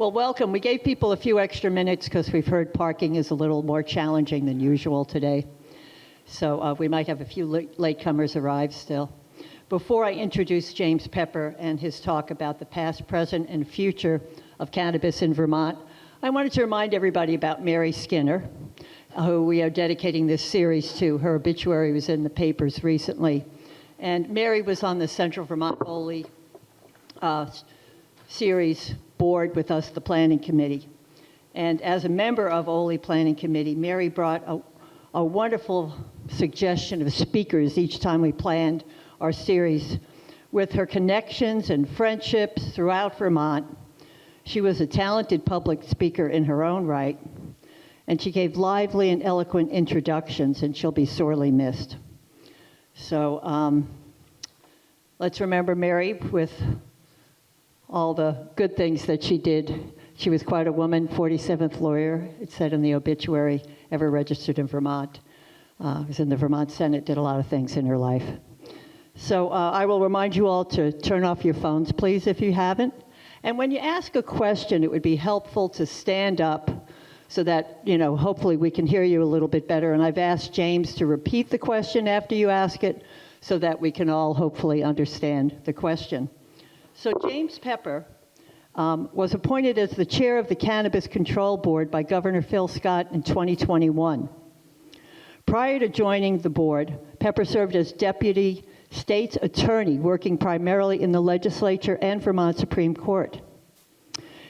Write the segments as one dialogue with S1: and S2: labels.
S1: Well, welcome. We gave people a few extra minutes because we've heard parking is a little more challenging than usual today. So we might have a few latecomers arrive still. Before I introduce James Pepper and his talk about the past, present, and future of cannabis in Vermont, I wanted to remind everybody about Mary Skinner, who we are dedicating this series to. Her obituary was in the papers recently. And Mary was on the Central Vermont Ole series board with us, the planning committee. And as a member of Ole Planning Committee, Mary brought a wonderful suggestion of speakers each time we planned our series. With her connections and friendships throughout Vermont, she was a talented public speaker in her own right, and she gave lively and eloquent introductions, and she'll be sorely missed. So let's remember Mary with all the good things that she did. She was quite a woman, 47th lawyer, it said in the obituary, ever registered in Vermont. Was in the Vermont Senate, did a lot of things in her life. So I will remind you all to turn off your phones, please, if you haven't. And when you ask a question, it would be helpful to stand up so that, hopefully we can hear you a little bit better. And I've asked James to repeat the question after you ask it so that we can all hopefully understand the question. So James Pepper was appointed as the chair of the Cannabis Control Board by Governor Phil Scott in 2021. Prior to joining the board, Pepper served as deputy state's attorney, working primarily in the legislature and Vermont Supreme Court.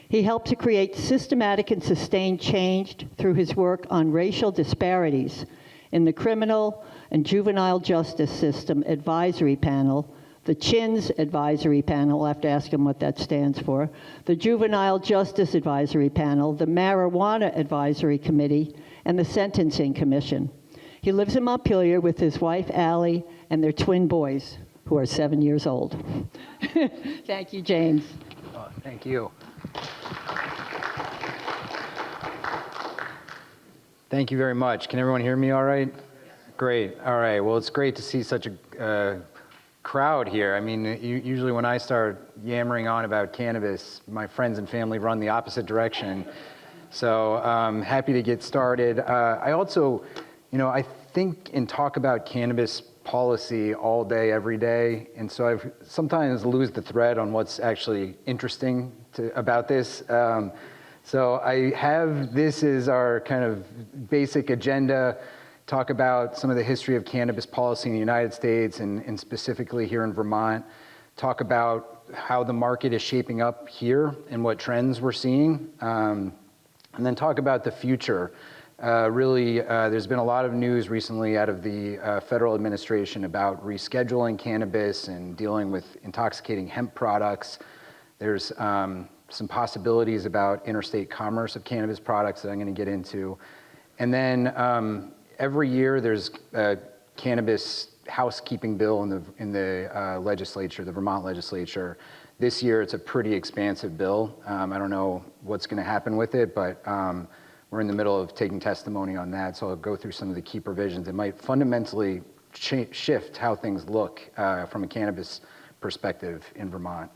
S1: He helped to create systematic and sustained change through his work on racial disparities in the Criminal and Juvenile Justice System Advisory Panel, the CHINS Advisory Panel, I'll have to ask him what that stands for, the Juvenile Justice Advisory Panel, the Marijuana Advisory Committee, and the Sentencing Commission. He lives in Montpelier with his wife, Allie, and their twin boys, who are 7 years old. Thank you, James.
S2: Oh, thank you. Thank you very much. Can everyone hear me all right? Great. All right. Well, it's great to see such a crowd here. I mean, usually when I start yammering on about cannabis, my friends and family run the opposite direction. So I'm happy to get started. I also, I think and talk about cannabis policy all day, every day. And so I sometimes lose the thread on what's actually interesting about this. So I have this as our kind of basic agenda, talk about some of the history of cannabis policy in the United States and specifically here in Vermont, talk about how the market is shaping up here and what trends we're seeing, and then talk about the future. There's been a lot of news recently out of the federal administration about rescheduling cannabis and dealing with intoxicating hemp products. There's some possibilities about interstate commerce of cannabis products that I'm going to get into. And then every year there's a cannabis housekeeping bill in the legislature, the Vermont legislature. This year it's a pretty expansive bill. I don't know what's going to happen with it, but we're in the middle of taking testimony on that, so I'll go through some of the key provisions that might fundamentally shift how things look from a cannabis perspective in Vermont.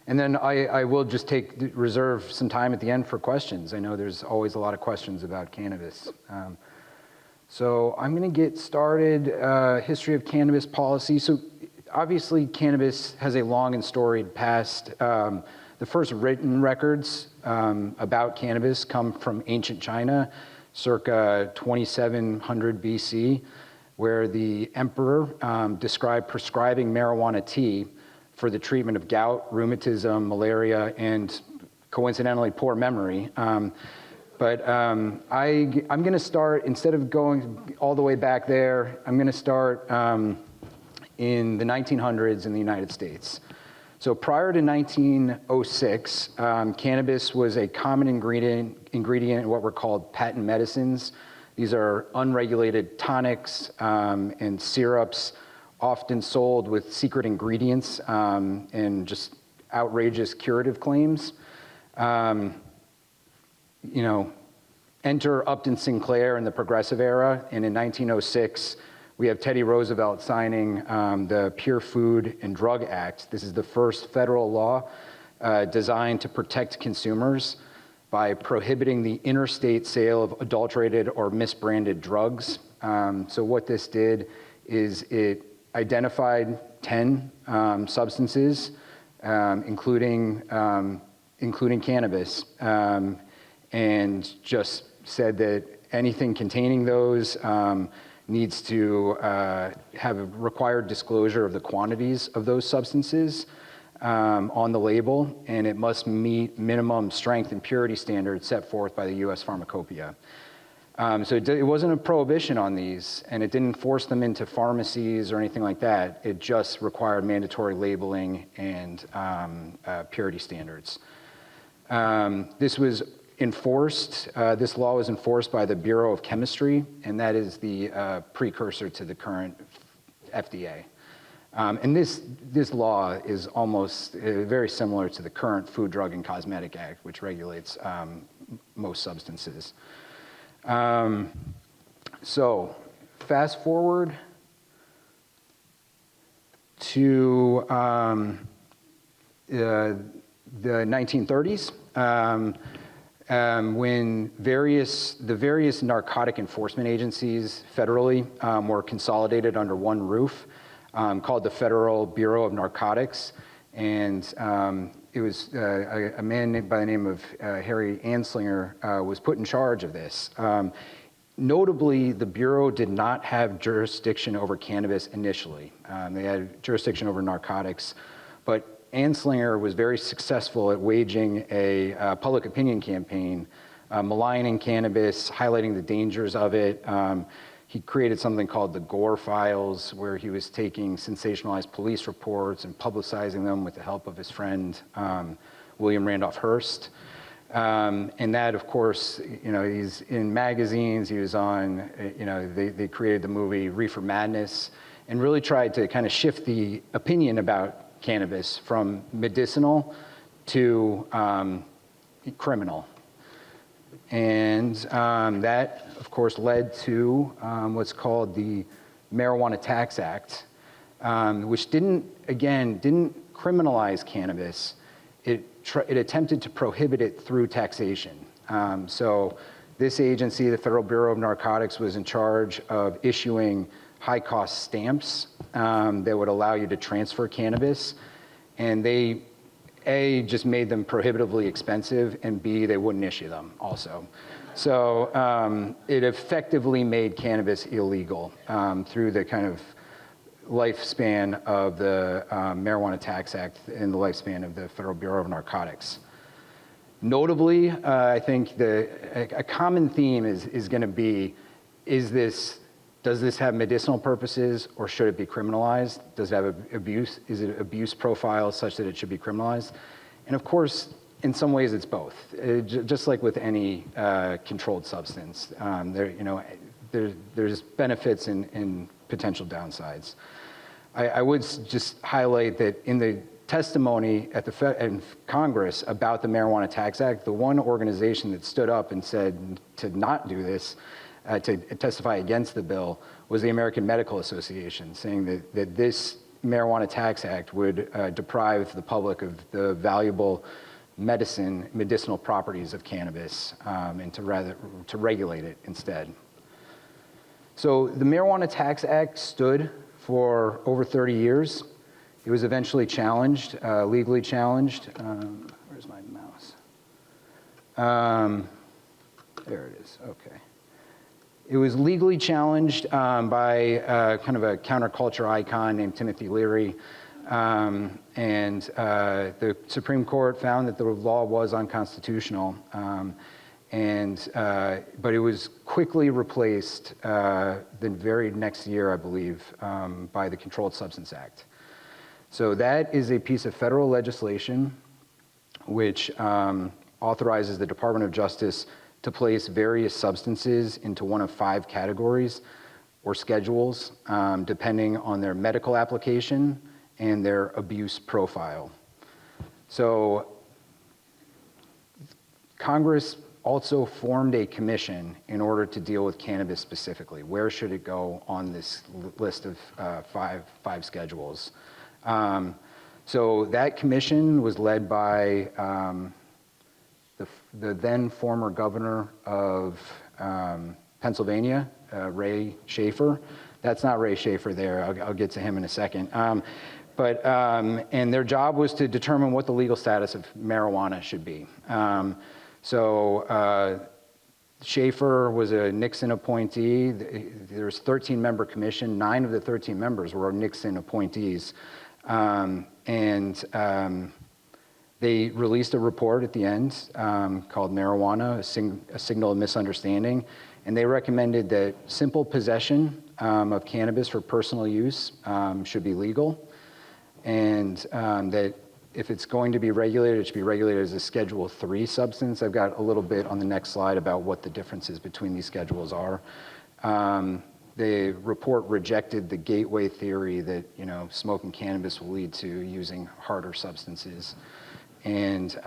S2: And then I will just reserve some time at the end for questions. I know there's always a lot of questions about cannabis. So I'm going to get started. History of cannabis policy. So obviously cannabis has a long and storied past. The first written records about cannabis come from ancient China, circa 2700 BC, where the emperor described prescribing marijuana tea for the treatment of gout, rheumatism, malaria, and coincidentally poor memory. But I'm going to start, instead of going all the way back there, I'm going to start in the 1900s in the United States. So prior to 1906, cannabis was a common ingredient in what were called patent medicines. These are unregulated tonics and syrups, often sold with secret ingredients and just outrageous curative claims. Enter Upton Sinclair in the Progressive Era, and in 1906, we have Teddy Roosevelt signing the Pure Food and Drug Act. This is the first federal law designed to protect consumers by prohibiting the interstate sale of adulterated or misbranded drugs. So what this did is it identified 10 substances, including cannabis, and just said that anything containing those needs to have a required disclosure of the quantities of those substances on the label, and it must meet minimum strength and purity standards set forth by the U.S. Pharmacopoeia. So it wasn't a prohibition on these, and it didn't force them into pharmacies or anything like that. It just required mandatory labeling and purity standards. This was enforced, this law was enforced by the Bureau of Chemistry, and that is the precursor to the current FDA. And this law is almost very similar to the current Food, Drug, and Cosmetic Act, which regulates most substances. So fast forward to the 1930s, when the various narcotic enforcement agencies federally were consolidated under one roof, called the Federal Bureau of Narcotics, and it was a man by the name of Harry Anslinger was put in charge of this. Notably, the Bureau did not have jurisdiction over cannabis initially. They had jurisdiction over narcotics, but Anslinger was very successful at waging a public opinion campaign, maligning cannabis, highlighting the dangers of it. He created something called the Gore Files, where he was taking sensationalized police reports and publicizing them with the help of his friend, William Randolph Hearst. And that, of course, he's in magazines, he was on, they created the movie Reefer Madness, and really tried to kind of shift the opinion about cannabis from medicinal to criminal. And that, of course, led to what's called the Marijuana Tax Act, which didn't criminalize cannabis. It attempted to prohibit it through taxation. So this agency, the Federal Bureau of Narcotics, was in charge of issuing high-cost stamps that would allow you to transfer cannabis, and they just made them prohibitively expensive, and B, they wouldn't issue them also. So it effectively made cannabis illegal through the kind of lifespan of the Marijuana Tax Act and the lifespan of the Federal Bureau of Narcotics. Notably, I think a common theme is going to be, does this have medicinal purposes, or should it be criminalized? Does it have abuse? Is it abuse profile such that it should be criminalized? And of course, in some ways, it's both. Just like with any controlled substance, there's benefits and potential downsides. I would just highlight that in the testimony at in Congress about the Marijuana Tax Act, the one organization that stood up and said to not do this, to testify against the bill, was the American Medical Association, saying that this Marijuana Tax Act would deprive the public of the valuable medicinal properties of cannabis, and to regulate it instead. So the Marijuana Tax Act stood for over 30 years. It was eventually challenged, legally challenged. Where's my mouse? There it is, okay. It was legally challenged by kind of a counterculture icon named Timothy Leary. And the Supreme Court found that the law was unconstitutional. But it was quickly replaced the very next year, I believe, by the Controlled Substance Act. So that is a piece of federal legislation which authorizes the Department of Justice to place various substances into one of 5 categories or schedules, depending on their medical application and their abuse profile. So Congress also formed a commission in order to deal with cannabis specifically. Where should it go on this list of five schedules? So that commission was led by the then former governor of Pennsylvania, Ray Schaefer. That's not Ray Schaefer there. I'll get to him in a second. And their job was to determine what the legal status of marijuana should be. Schaefer was a Nixon appointee. There was a 13-member commission. 9 of the 13 members were Nixon appointees. They released a report at the end called Marijuana, a Signal of Misunderstanding. And they recommended that simple possession of cannabis for personal use should be legal. And that if it's going to be regulated, it should be regulated as a Schedule III substance. I've got a little bit on the next slide about what the differences between these schedules are. The report rejected the gateway theory that smoking cannabis will lead to using harder substances, and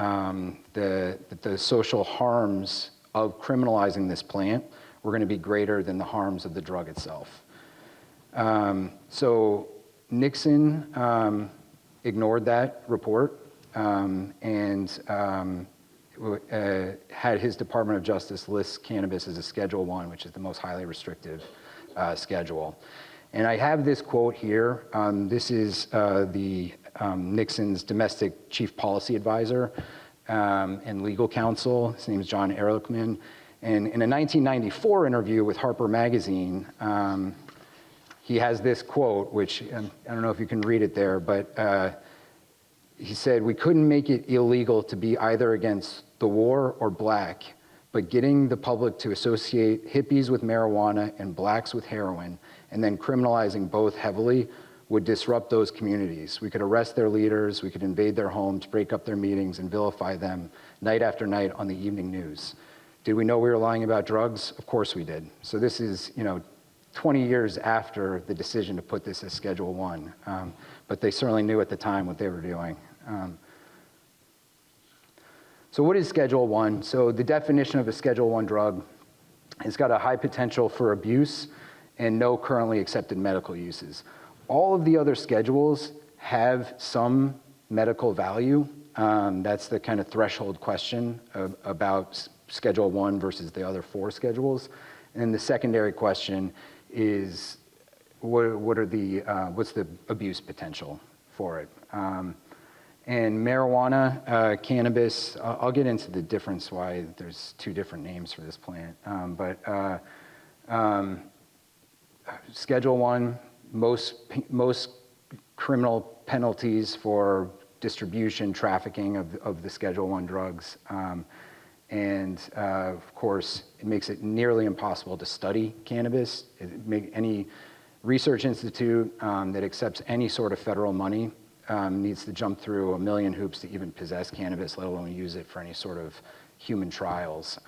S2: the social harms of criminalizing this plant were going to be greater than the harms of the drug itself. So Nixon ignored that report and had his Department of Justice list cannabis as a Schedule I, which is the most highly restrictive schedule. And I have this quote here. This is Nixon's domestic chief policy advisor and legal counsel. His name is John Ehrlichman. And in a 1994 interview with Harper Magazine, he has this quote, which I don't know if you can read it there, but he said, "We couldn't make it illegal to be either against the war or black, but getting the public to associate hippies with marijuana and blacks with heroin, and then criminalizing both heavily would disrupt those communities. We could arrest their leaders, we could invade their homes, break up their meetings, and vilify them night after night on the evening news. Did we know we were lying about drugs? Of course we did." So this is, 20 years after the decision to put this as Schedule I, but they certainly knew at the time what they were doing. So what is Schedule I? So the definition of a Schedule I drug, it's got a high potential for abuse and no currently accepted medical uses. All of the other schedules have some medical value. That's the kind of threshold question about Schedule I versus the other 4 schedules. And the secondary question is, what's the abuse potential for it? And marijuana, cannabis, I'll get into the difference why there's 2 different names for this plant. Schedule I, most criminal penalties for distribution, trafficking of the Schedule I drugs. Of course, it makes it nearly impossible to study cannabis. Any research institute that accepts any sort of federal money needs to jump through a million hoops to even possess cannabis, let alone use it for any sort of human trials.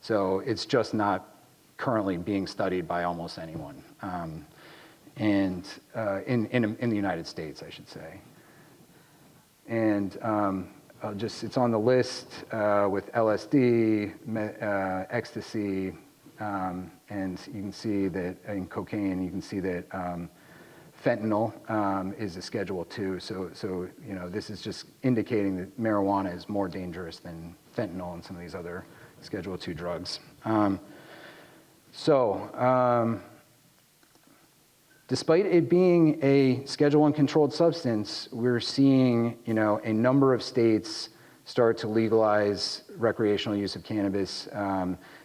S2: So it's just not currently being studied by almost anyone, in the United States, I should say. And it's on the list with LSD, ecstasy, and you can see that in cocaine, you can see that fentanyl is a Schedule II. So this is just indicating that marijuana is more dangerous than fentanyl and some of these other Schedule II drugs. Despite it being a Schedule I controlled substance, we're seeing, a number of states start to legalize recreational use of cannabis.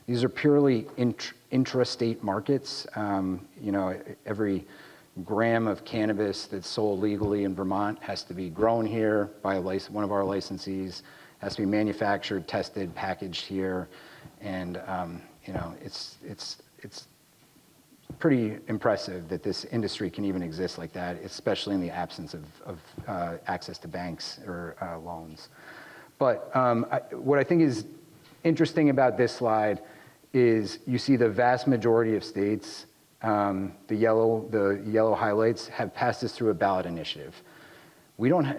S2: These are purely intrastate markets. Every gram of cannabis that's sold legally in Vermont has to be grown here by one of our licensees, has to be manufactured, tested, packaged here, and it's pretty impressive that this industry can even exist like that, especially in the absence of access to banks or loans. But what I think is interesting about this slide is you see the vast majority of states, the yellow highlights, have passed this through a ballot initiative.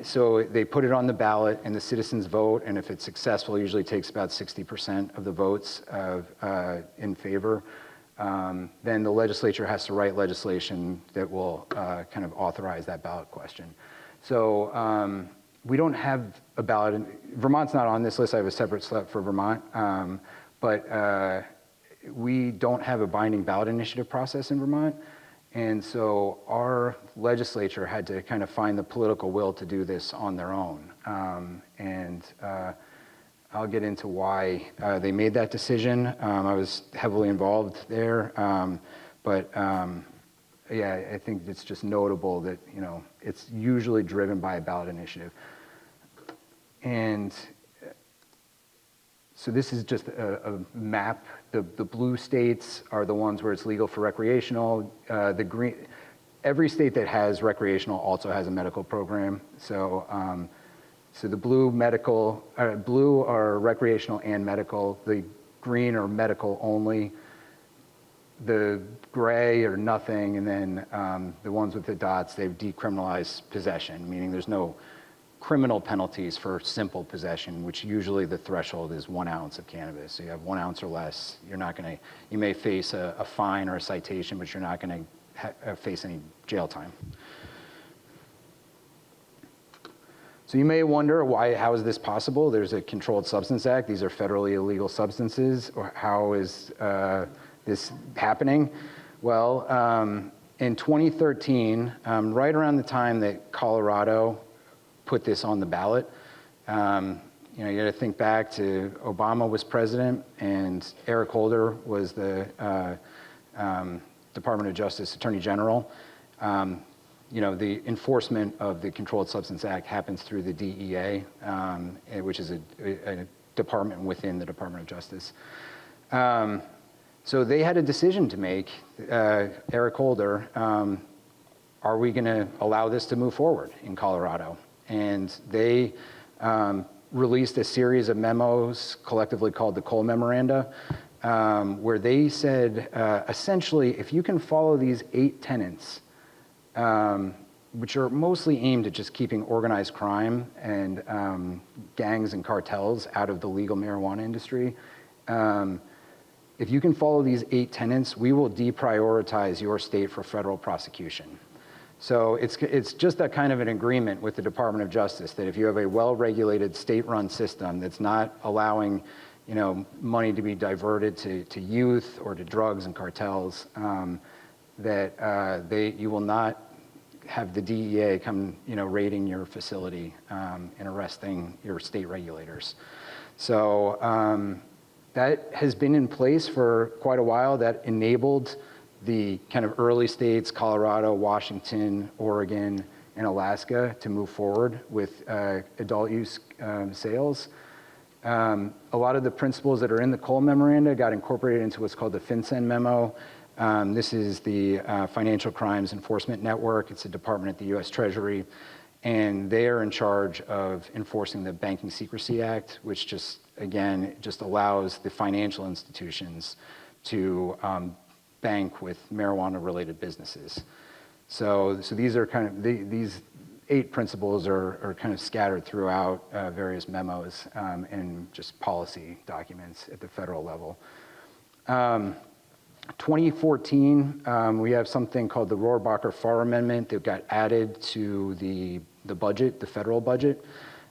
S2: So they put it on the ballot and the citizens vote, and if it's successful, it usually takes about 60% of the votes in favor. Then the legislature has to write legislation that will kind of authorize that ballot question. So we don't have a ballot. Vermont's not on this list. I have a separate slot for Vermont. But we don't have a binding ballot initiative process in Vermont. And so our legislature had to kind of find the political will to do this on their own. I'll get into why they made that decision. I was heavily involved there. Yeah, I think it's just notable that, it's usually driven by a ballot initiative. And so this is just a map. The blue states are the ones where it's legal for recreational. The green, every state that has recreational also has a medical program. So the blue are recreational and medical. The green are medical only. The gray are nothing, and then the ones with the dots, they've decriminalized possession, meaning there's no criminal penalties for simple possession, which usually the threshold is 1 ounce of cannabis. So you have 1 ounce or less, you may face a fine or a citation, but you're not going to face any jail time. So you may wonder how is this possible? There's a Controlled Substance Act. These are federally illegal substances. Or how is this happening? Well, in 2013, right around the time that Colorado put this on the ballot, you got to think back to Obama was president and Eric Holder was the Department of Justice Attorney General. The enforcement of the Controlled Substance Act happens through the DEA, which is a department within the Department of Justice. So they had a decision to make, Eric Holder, are we going to allow this to move forward in Colorado? And they released a series of memos collectively called the Cole Memoranda, where they said, essentially, if you can follow these 8 tenets, which are mostly aimed at just keeping organized crime and gangs and cartels out of the legal marijuana industry, if you can follow these 8 tenets, we will deprioritize your state for federal prosecution. So it's just that kind of an agreement with the Department of Justice that if you have a well-regulated state-run system that's not allowing, money to be diverted to youth or to drugs and cartels, that you will not have the DEA come, raiding your facility and arresting your state regulators. So that has been in place for quite a while. That enabled the kind of early states, Colorado, Washington, Oregon, and Alaska, to move forward with adult use sales. A lot of the principles that are in the Cole Memoranda got incorporated into what's called the FinCEN memo. This is the Financial Crimes Enforcement Network. It's a department at the U.S. Treasury, and they are in charge of enforcing the Banking Secrecy Act, which just allows the financial institutions to bank with marijuana-related businesses. So these are kind of these 8 principles are kind of scattered throughout various memos and just policy documents at the federal level. 2014, we have something called the Rohrabacher-Farr Amendment that got added to the budget, the federal budget,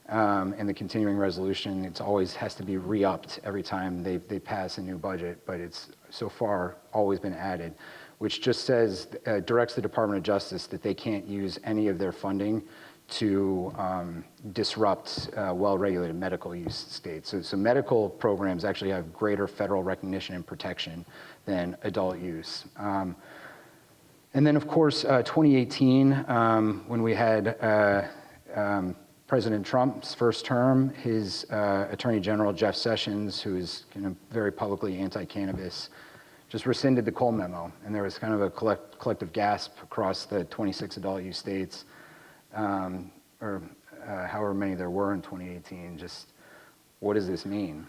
S2: and the continuing resolution. It always has to be re-upped every time they pass a new budget, but it's so far always been added, which just says, directs the Department of Justice that they can't use any of their funding to disrupt well-regulated medical use states. So medical programs actually have greater federal recognition and protection than adult use. And then, of course, 2018, when we had President Trump's first term, his Attorney General, Jeff Sessions, who is very publicly anti-cannabis, just rescinded the Cole memo. And there was kind of a collective gasp across the 26 adult use states, or however many there were in 2018, just what does this mean?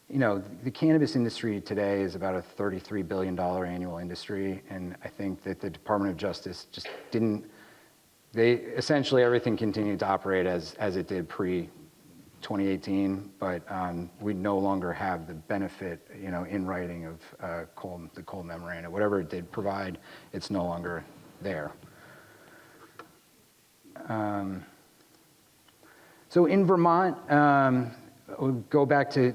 S2: The cannabis industry today is about a $33 billion annual industry, and I think that the Department of Justice just essentially everything continued to operate as it did pre-2018, but we no longer have the benefit, in writing of the Cole Memoranda. Whatever it did provide, it's no longer there. So in Vermont, we'll go back to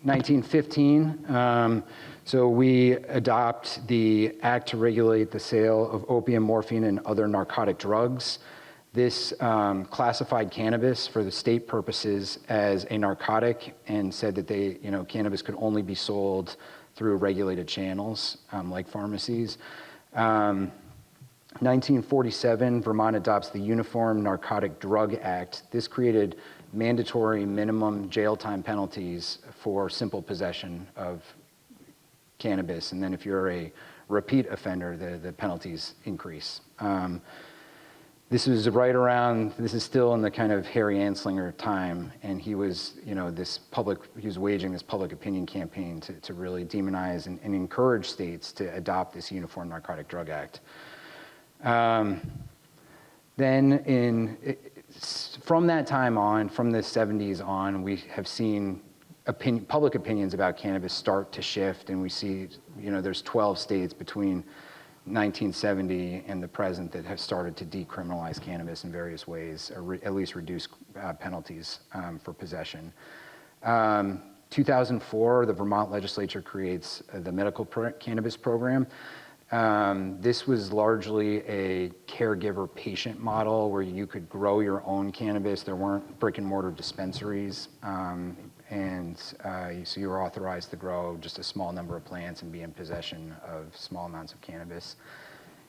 S2: 1915. So we adopt the Act to regulate the sale of opium, morphine, and other narcotic drugs. This classified cannabis for the state purposes as a narcotic and said that cannabis could only be sold through regulated channels like pharmacies. 1947, Vermont adopts the Uniform Narcotic Drug Act. This created mandatory minimum jail time penalties for simple possession of cannabis. And then if you're a repeat offender, the penalties increase. This is still in the kind of Harry Anslinger time, and he was, he was waging this public opinion campaign to really demonize and encourage states to adopt this Uniform Narcotic Drug Act. From that time on, from the 70s on, we have seen public opinions about cannabis start to shift, and we see, there's 12 states between 1970 and the present that have started to decriminalize cannabis in various ways, or at least reduce penalties for possession. 2004, the Vermont legislature creates the medical cannabis program. This was largely a caregiver-patient model where you could grow your own cannabis. There weren't brick-and-mortar dispensaries, so you were authorized to grow just a small number of plants and be in possession of small amounts of cannabis.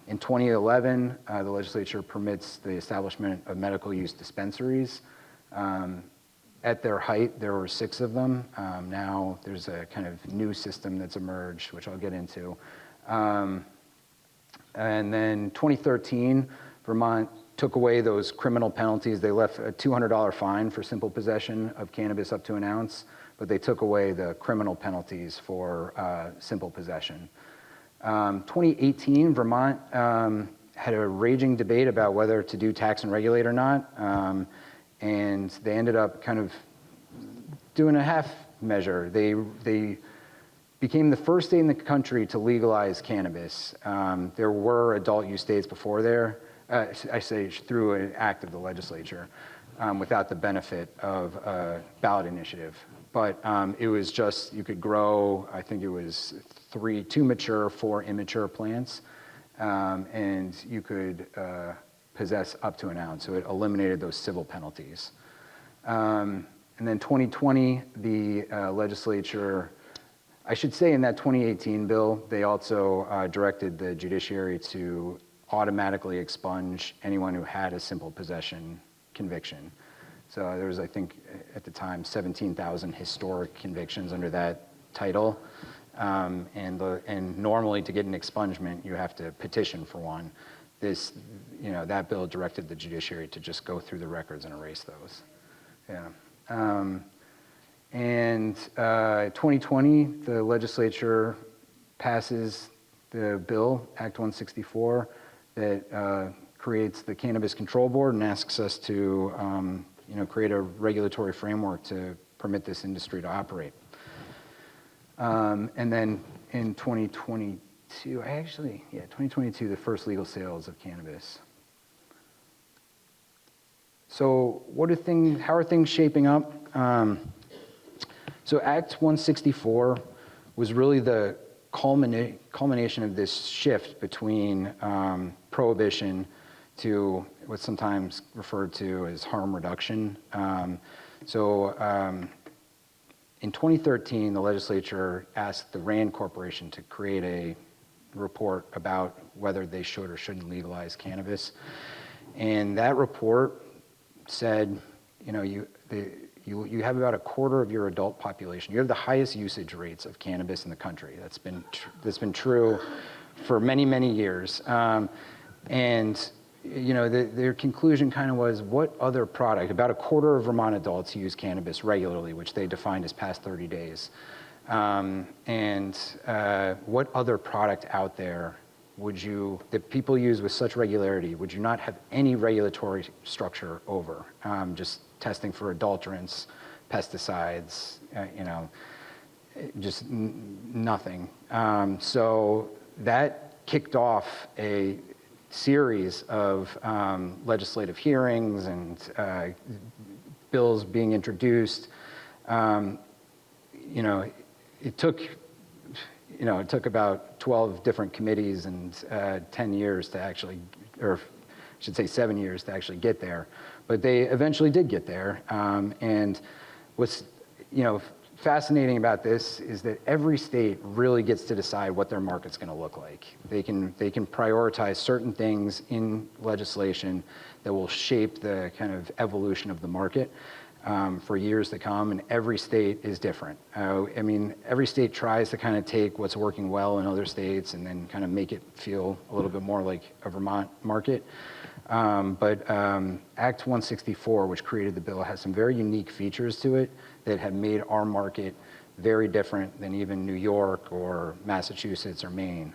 S2: In 2011, the legislature permits the establishment of medical use dispensaries. At their height, there were 6 of them. Now there's a kind of new system that's emerged, which I'll get into. And then 2013, Vermont took away those criminal penalties. They left a $200 fine for simple possession of cannabis up to an ounce, but they took away the criminal penalties for simple possession. 2018, Vermont had a raging debate about whether to do tax and regulate or not, and they ended up kind of doing a half measure. They became the first state in the country to legalize cannabis. There were adult use states before there, I say through an act of the legislature, without the benefit of a ballot initiative. But it was just, you could grow, I think it was 2 mature, 4 immature plants, and you could possess up to an ounce. So it eliminated those civil penalties. And then 2020, the legislature, I should say in that 2018 bill, they also directed the judiciary to automatically expunge anyone who had a simple possession conviction. So there was, I think, at the time, 17,000 historic convictions under that title. And normally to get an expungement, you have to petition for one. That bill directed the judiciary to just go through the records and erase those. Yeah. And 2020, the legislature passes the bill, Act 164, that creates the Cannabis Control Board and asks us to create a regulatory framework to permit this industry to operate. And then in 2022, 2022, the first legal sales of cannabis. So how are things shaping up? So Act 164 was really the culmination of this shift between prohibition to what's sometimes referred to as harm reduction. In 2013, the legislature asked the RAND Corporation to create a report about whether they should or shouldn't legalize cannabis. And that report said, you have about a quarter of your adult population. You have the highest usage rates of cannabis in the country. That's been true for many, many years. Their conclusion kind of was, what other product? About a quarter of Vermont adults use cannabis regularly, which they defined as past 30 days. What other product out there that people use with such regularity, would you not have any regulatory structure over? Just testing for adulterants, pesticides, just nothing. So that kicked off a series of legislative hearings and bills being introduced. You know, it took about 12 different committees and 10 years to actually, or I should say 7 years to actually get there. But they eventually did get there. And what's, fascinating about this is that every state really gets to decide what their market's going to look like. They can prioritize certain things in legislation that will shape the kind of evolution of the market for years to come, and every state is different. I mean, every state tries to kind of take what's working well in other states and then kind of make it feel a little bit more like a Vermont market. But Act 164, which created the bill, has some very unique features to it that have made our market very different than even New York or Massachusetts or Maine.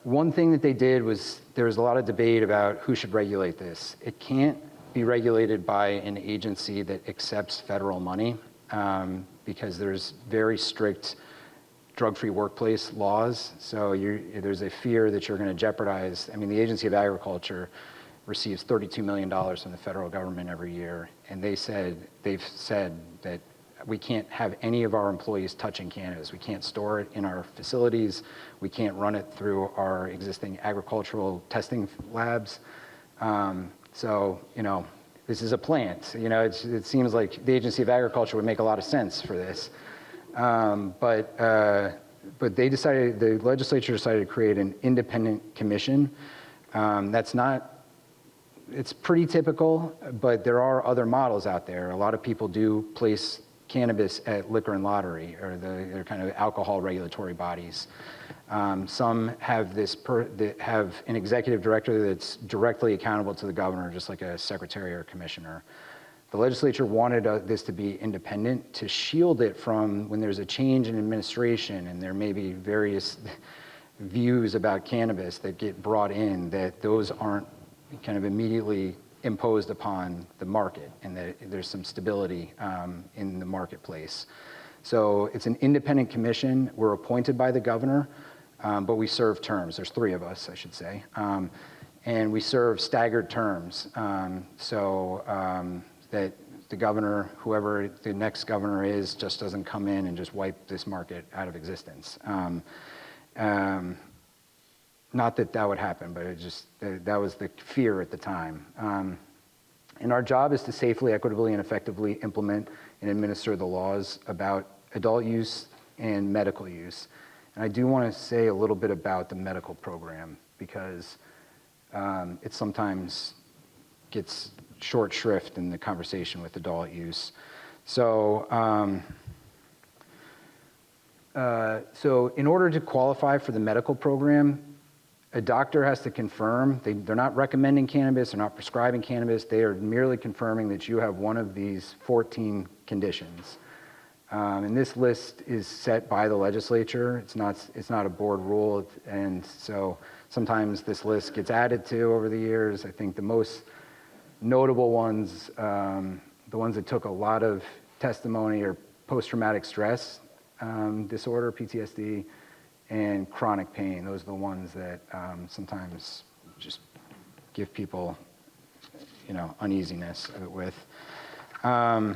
S2: One thing that they did was there was a lot of debate about who should regulate this. It can't be regulated by an agency that accepts federal money because there's very strict drug-free workplace laws. So there's a fear that you're going to jeopardize. I mean, the Agency of Agriculture receives $32 million from the federal government every year, and they've said that we can't have any of our employees touching cannabis. We can't store it in our facilities. We can't run it through our existing agricultural testing labs. So, this is a plant. It seems like the Agency of Agriculture would make a lot of sense for this. But they decided, the legislature decided to create an independent commission. It's pretty typical, but there are other models out there. A lot of people do place cannabis at liquor and lottery, or they're kind of alcohol regulatory bodies. Some have have an executive director that's directly accountable to the governor, just like a secretary or commissioner. The legislature wanted this to be independent to shield it from when there's a change in administration and there may be various views about cannabis that get brought in, that those aren't kind of immediately imposed upon the market, and that there's some stability in the marketplace. So it's an independent commission. We're appointed by the governor, but we serve terms. There's 3 of us, I should say. And we serve staggered terms. That the governor, whoever the next governor is, just doesn't come in and just wipe this market out of existence. Not that that would happen, but that was the fear at the time. And our job is to safely, equitably, and effectively implement and administer the laws about adult use and medical use. And I do want to say a little bit about the medical program, because it sometimes gets short shrift in the conversation with adult use. So in order to qualify for the medical program, a doctor has to confirm, they're not recommending cannabis, they're not prescribing cannabis, they are merely confirming that you have one of these 14 conditions. And this list is set by the legislature. It's not a board rule, and so sometimes this list gets added to over the years. I think the most notable ones, the ones that took a lot of testimony, are post-traumatic stress disorder, PTSD, and chronic pain. Those are the ones that sometimes just give people, uneasiness with. What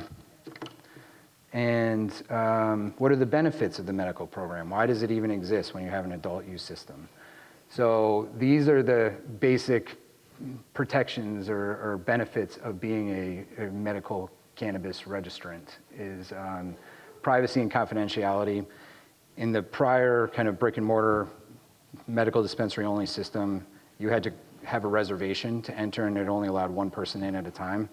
S2: are the benefits of the medical program? Why does it even exist when you have an adult use system? So these are the basic protections or benefits of being a medical cannabis registrant, is privacy and confidentiality. In the prior kind of brick and mortar medical dispensary only system, you had to have a reservation to enter, and it only allowed one person in at a time.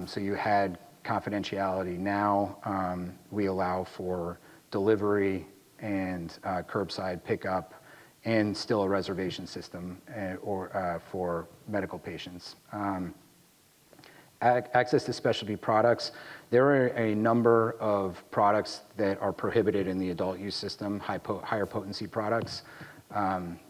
S2: So you had confidentiality. Now we allow for delivery and curbside pickup, and still a reservation system for medical patients. Access to specialty products. There are a number of products that are prohibited in the adult use system, higher potency products.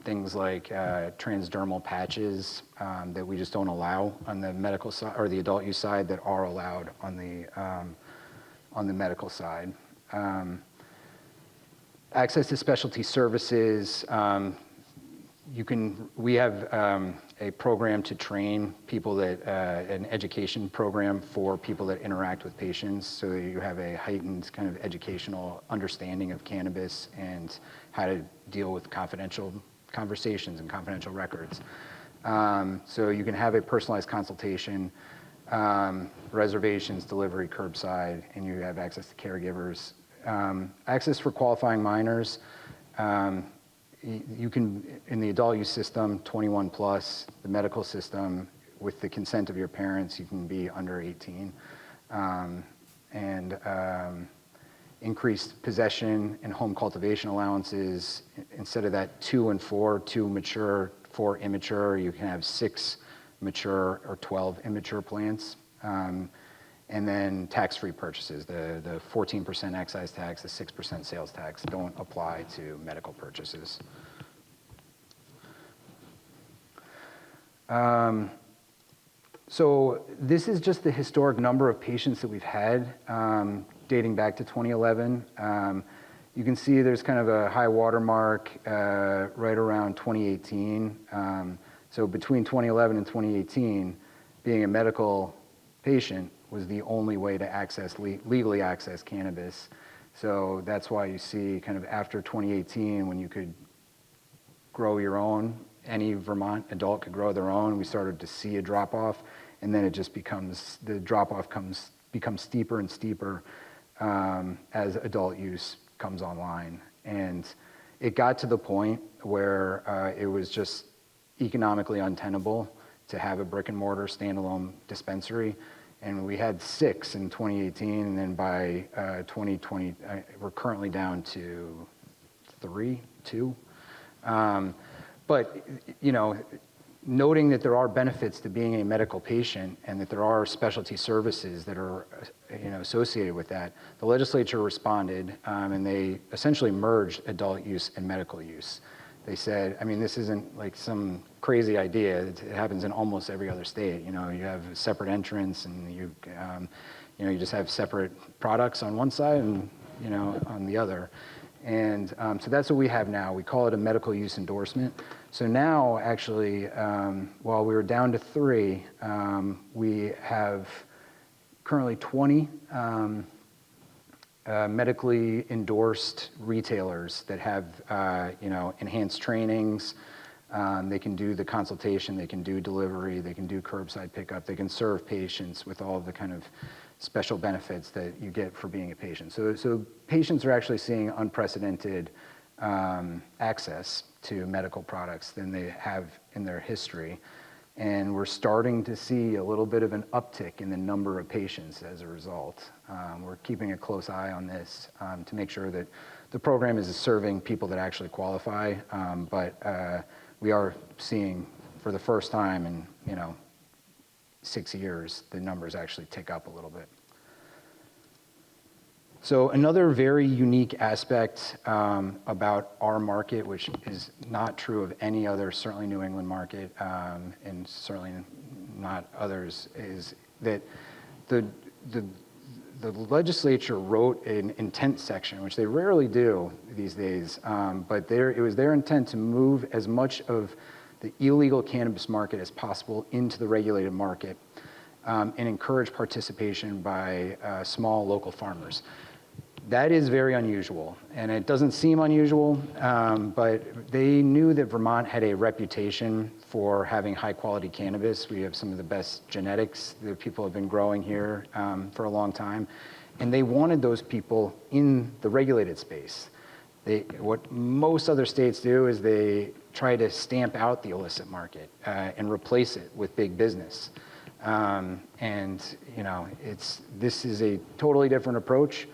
S2: Things like transdermal patches that we just don't allow on the medical side, or the adult use side, that are allowed on the medical side. Access to specialty services. we have a program to train people an education program for people that interact with patients, so that you have a heightened kind of educational understanding of cannabis and how to deal with confidential conversations and confidential records. So you can have a personalized consultation, reservations, delivery, curbside, and you have access to caregivers. Access for qualifying minors. You can, in the adult use system, 21 plus, the medical system, with the consent of your parents, you can be under 18. Increased possession and home cultivation allowances. Instead of that 2 and 4, 2 mature, 4 immature, you can have 6 mature or 12 immature plants. And then tax-free purchases. The 14% excise tax, the 6% sales tax don't apply to medical purchases. So this is just the historic number of patients that we've had dating back to 2011. You can see there's kind of a high watermark right around 2018. So between 2011 and 2018, being a medical patient was the only way to legally access cannabis. So that's why you see kind of after 2018, when you could grow your own, any Vermont adult could grow their own, we started to see a drop-off, and then it just the drop-off becomes steeper and steeper as adult use comes online. And it got to the point where it was just economically untenable to have a brick and mortar standalone dispensary. And we had 6 in 2018, and then by 2020, we're currently down to 2. But, you know, noting that there are benefits to being a medical patient and that there are specialty services that are, you know, associated with that, the legislature responded, and they essentially merged adult use and medical use. They said, I mean, this isn't like some crazy idea. It happens in almost every other state. You know, you have separate entrants, and you just have separate products on one side and, you know, on the other. And so that's what we have now. We call it a medical use endorsement. So now, actually, while we were down to 3, we have currently 20 medically endorsed retailers that have, enhanced trainings. They can do the consultation, they can do delivery, they can do curbside pickup, they can serve patients with all of the kind of special benefits that you get for being a patient. So patients are actually seeing unprecedented access to medical products than they have in their history. And we're starting to see a little bit of an uptick in the number of patients as a result. We're keeping a close eye on this to make sure that the program is serving people that actually qualify. But we are seeing, for the first time in 6 years, the numbers actually tick up a little bit. So another very unique aspect about our market, which is not true of any other, certainly New England market, and certainly not others, is that the legislature wrote an intent section, which they rarely do these days, but it was their intent to move as much of the illegal cannabis market as possible into the regulated market, and encourage participation by small local farmers. That is very unusual, and it doesn't seem unusual, but they knew that Vermont had a reputation for having high quality cannabis. We have some of the best genetics that people have been growing here for a long time, and they wanted those people in the regulated space. What most other states do is they try to stamp out the illicit market and replace it with big business. This is a totally different approach.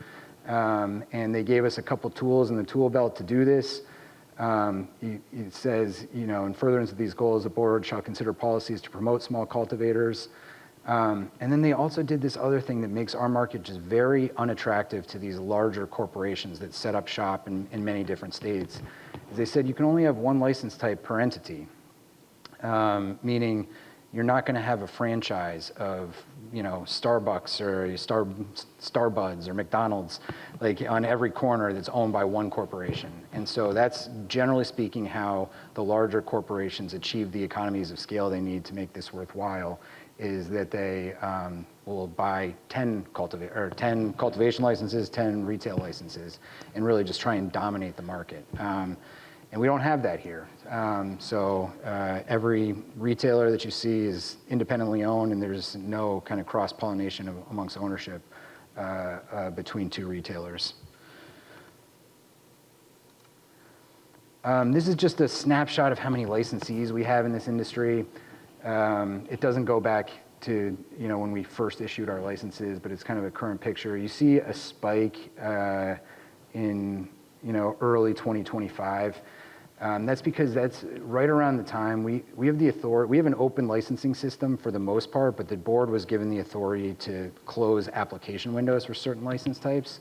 S2: And they gave us a couple tools in the tool belt to do this. It says, in furtherance of these goals, the board shall consider policies to promote small cultivators. And then they also did this other thing that makes our market just very unattractive to these larger corporations that set up shop in many different states. They said you can only have one license type per entity, meaning you're not going to have a franchise of Starbucks or Starbuds or McDonald's, like on every corner that's owned by one corporation. And so that's generally speaking how the larger corporations achieve the economies of scale they need to make this worthwhile, is that they will buy 10 cultivation licenses, 10 retail licenses, and really just try and dominate the market. And we don't have that here. Every retailer that you see is independently owned, and there's no kind of cross-pollination amongst ownership between two retailers. This is just a snapshot of how many licensees we have in this industry. It doesn't go back to when we first issued our licenses, but it's kind of a current picture. You see a spike in early 2025. That's because that's right around the time we have the authority. We have an open licensing system for the most part, but the board was given the authority to close application windows for certain license types.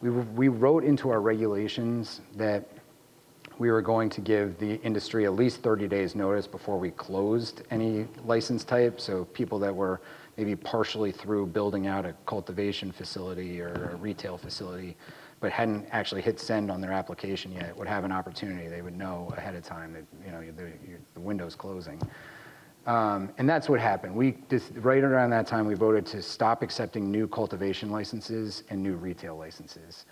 S2: We wrote into our regulations that we were going to give the industry at least 30 days notice before we closed any license type. So people that were maybe partially through building out a cultivation facility or a retail facility, but hadn't actually hit send on their application yet, would have an opportunity. They would know ahead of time that the window's closing. And that's what happened. Right around that time, we voted to stop accepting new cultivation licenses and new retail licenses.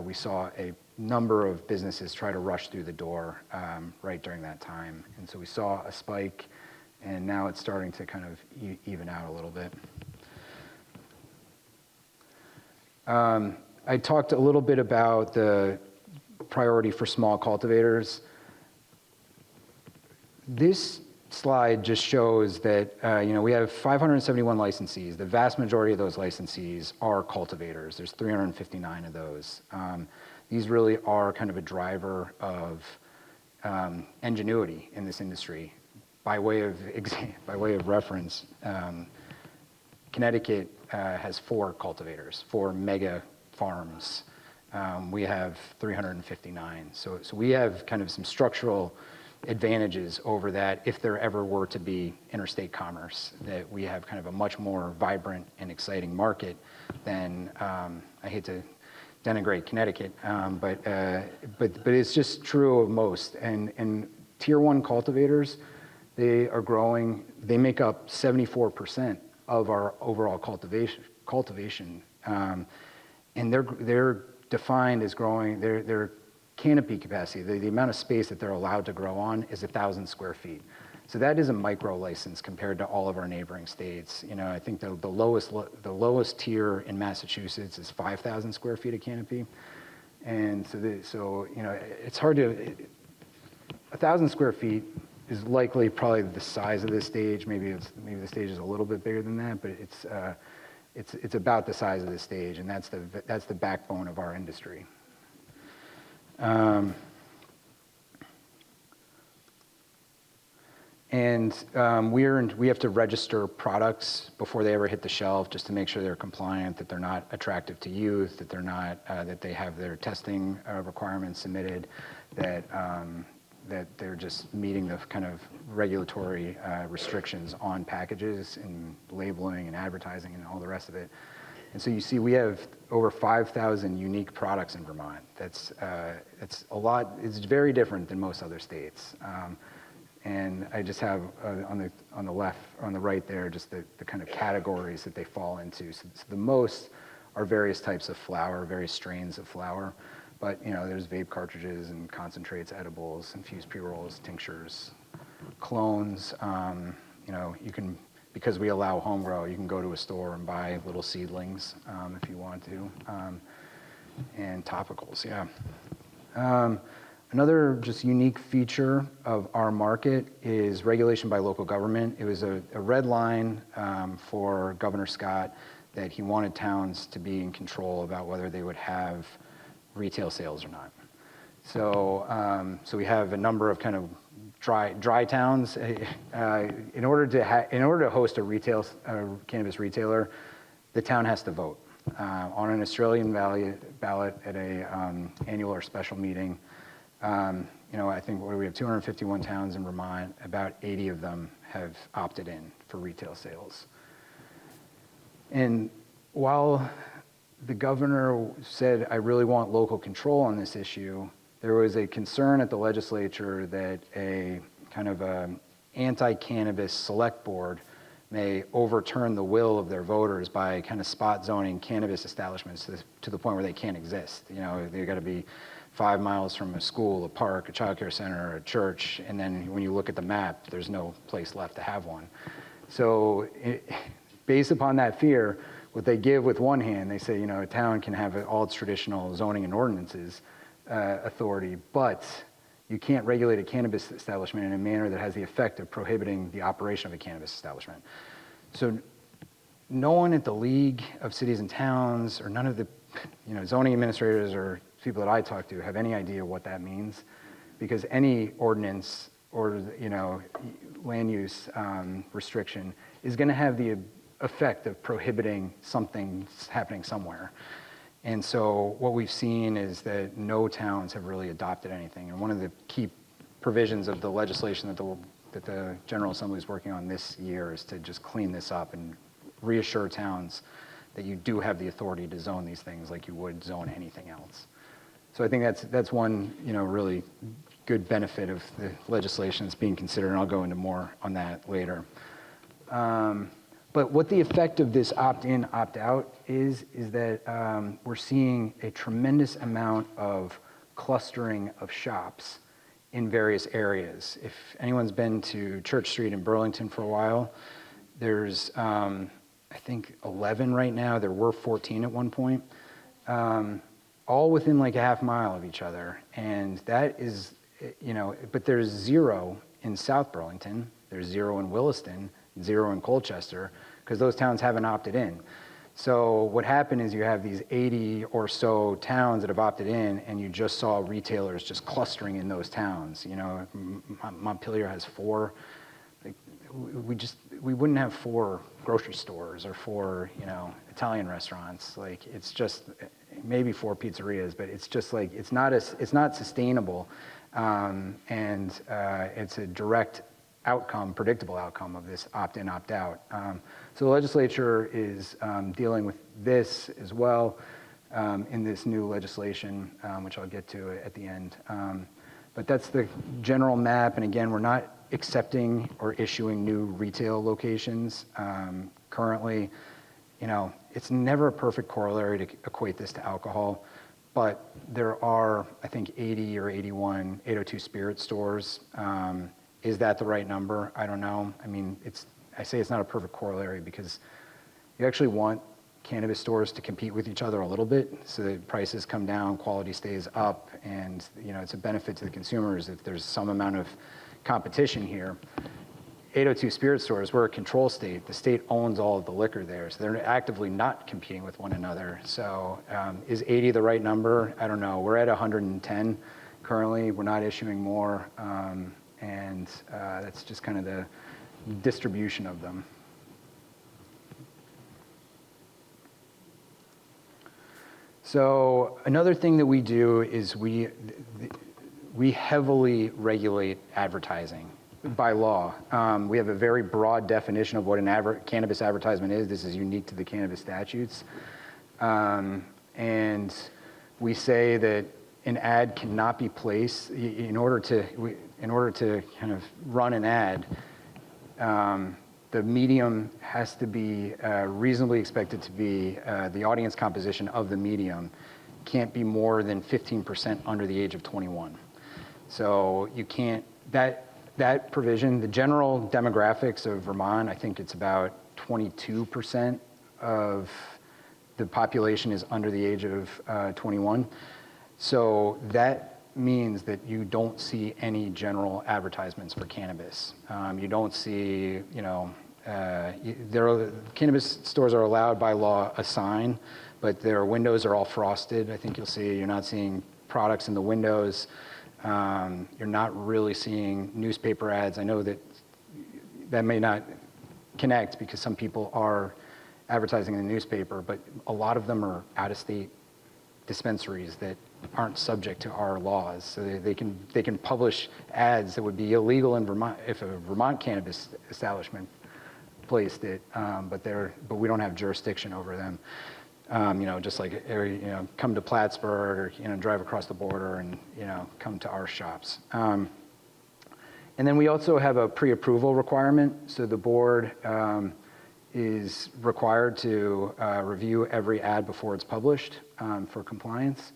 S2: We saw a number of businesses try to rush through the door right during that time. And so we saw a spike, and now it's starting to kind of even out a little bit. I talked a little bit about the priority for small cultivators. This slide just shows that we have 571 licensees. The vast majority of those licensees are cultivators. There's 359 of those. These really are kind of a driver of ingenuity in this industry. By way of reference, Connecticut has 4 cultivators, 4 mega farms. We have 359. So we have kind of some structural advantages over that if there ever were to be interstate commerce, that we have kind of a much more vibrant and exciting market than, I hate to denigrate Connecticut, but it's just true of most. And tier 1 cultivators, they are growing, they make up 74% of our overall cultivation. And they're defined as growing, their canopy capacity, the amount of space that they're allowed to grow on is 1,000 square feet. So that is a micro license compared to all of our neighboring states. I think the lowest tier in Massachusetts is 5,000 square feet of canopy. And so it's hard to, 1,000 square feet is likely probably the size of this stage. Maybe the stage is a little bit bigger than that, but it's about the size of the stage, and that's the backbone of our industry. We have to register products before they ever hit the shelf, just to make sure they're compliant, that they're not attractive to youth, that they're not that they have their testing requirements submitted, that they're just meeting the kind of regulatory restrictions on packages and labeling and advertising and all the rest of it. And so you see, we have over 5,000 unique products in Vermont. That's a lot. It's very different than most other states. And I just have on the left, on the right there, just the kind of categories that they fall into. So the most are various types of flower, various strains of flower. But there's vape cartridges and concentrates, edibles, infused pre-rolls, tinctures, clones. You can, because we allow home grow, you can go to a store and buy little seedlings if you want to, and topicals. Yeah. Another just unique feature of our market is regulation by local government. It was a red line for Governor Scott that he wanted towns to be in control about whether they would have retail sales or not. So we have a number of kind of dry towns. In order to host a cannabis retailer, the town has to vote on an Australian ballot at a annual or special meeting. I think we have 251 towns in Vermont. About 80 of them have opted in for retail sales. And while the governor said, I really want local control on this issue, there was a concern at the legislature that a kind of a anti-cannabis select board may overturn the will of their voters by kind of spot zoning cannabis establishments to the point where they can't exist. You know, they've got to be 5 miles from a school, a park, a childcare center, a church, and then when you look at the map, there's no place left to have one. So based upon that fear, what they give with one hand, they say, you know, a town can have all its traditional zoning and ordinances authority, but you can't regulate a cannabis establishment in a manner that has the effect of prohibiting the operation of a cannabis establishment. So no one at the League of Cities and Towns, or none of the zoning administrators or people that I talk to have any idea what that means, because any ordinance or land use restriction is going to have the effect of prohibiting something happening somewhere. And so what we've seen is that no towns have really adopted anything. And one of the key provisions of the legislation that the General Assembly is working on this year is to just clean this up and reassure towns that you do have the authority to zone these things like you would zone anything else. So I think that's one really good benefit of the legislation that's being considered, and I'll go into more on that later. But what the effect of this opt-in, opt-out is that we're seeing a tremendous amount of clustering of shops in various areas. If anyone's been to Church Street in Burlington for a while, there's, I think, 11 right now. There were 14 at one point, all within like a half mile of each other. And that is, but there's 0 in South Burlington, there's 0 in Williston, 0 in Colchester, because those towns haven't opted in. So what happened is you have these 80 or so towns that have opted in, and you just saw retailers just clustering in those towns. Montpelier has 4. Like, we wouldn't have 4 grocery stores or 4 Italian restaurants. Like, it's just maybe 4 pizzerias, but it's just like it's not sustainable, and it's a direct outcome, predictable outcome of this opt-in, opt-out. So the legislature is dealing with this as well in this new legislation, which I'll get to at the end. But that's the general map, and again, we're not accepting or issuing new retail locations. Currently, it's never a perfect corollary to equate this to alcohol, but there are, I think, 80 or 81 802 Spirit stores. Is that the right number? I don't know. I mean, I say it's not a perfect corollary because you actually want cannabis stores to compete with each other a little bit so that prices come down, quality stays up, and it's a benefit to the consumers if there's some amount of competition here. 802 Spirit stores, we're a control state. The state owns all of the liquor there, so they're actively not competing with one another. So is 80 the right number? I don't know. We're at 110 currently. We're not issuing more. And that's just kind of the distribution of them. So another thing that we do is we heavily regulate advertising by law. We have a very broad definition of what an cannabis advertisement is. This is unique to the cannabis statutes. And we say that an ad cannot be placed in order to kind of run an ad. The medium has to be reasonably expected to be, the audience composition of the medium can't be more than 15% under the age of 21. So you can't, that provision, the general demographics of Vermont, I think it's about 22% of the population is under the age of 21. So that means that you don't see any general advertisements for cannabis. You don't see, cannabis stores are allowed by law a sign, but their windows are all frosted. I think you'll see you're not seeing products in the windows. You're not really seeing newspaper ads. I know that may not connect because some people are advertising in the newspaper, but a lot of them are out-of-state dispensaries that aren't subject to our laws. So they can publish ads that would be illegal in Vermont if a Vermont cannabis establishment placed it, but we don't have jurisdiction over them. Just like, come to Plattsburgh or, drive across the border and, come to our shops. And then we also have a pre-approval requirement. So the board is required to review every ad before it's published for compliance.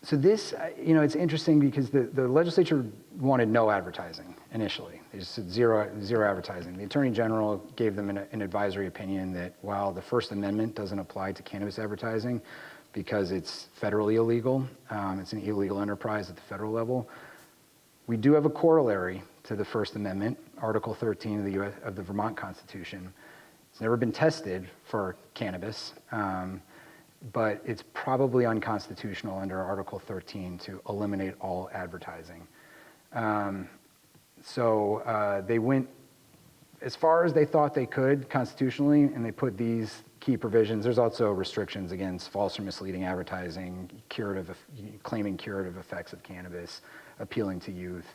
S2: So this, it's interesting because the legislature wanted no advertising initially. They just said zero advertising. The Attorney General gave them an advisory opinion that while the First Amendment doesn't apply to cannabis advertising because it's federally illegal, it's an illegal enterprise at the federal level, we do have a corollary to the First Amendment, Article 13 of the Vermont Constitution. It's never been tested for cannabis, but it's probably unconstitutional under Article 13 to eliminate all advertising. So they went as far as they thought they could constitutionally, and they put these key provisions. There's also restrictions against false or misleading advertising, claiming curative effects of cannabis, appealing to youth.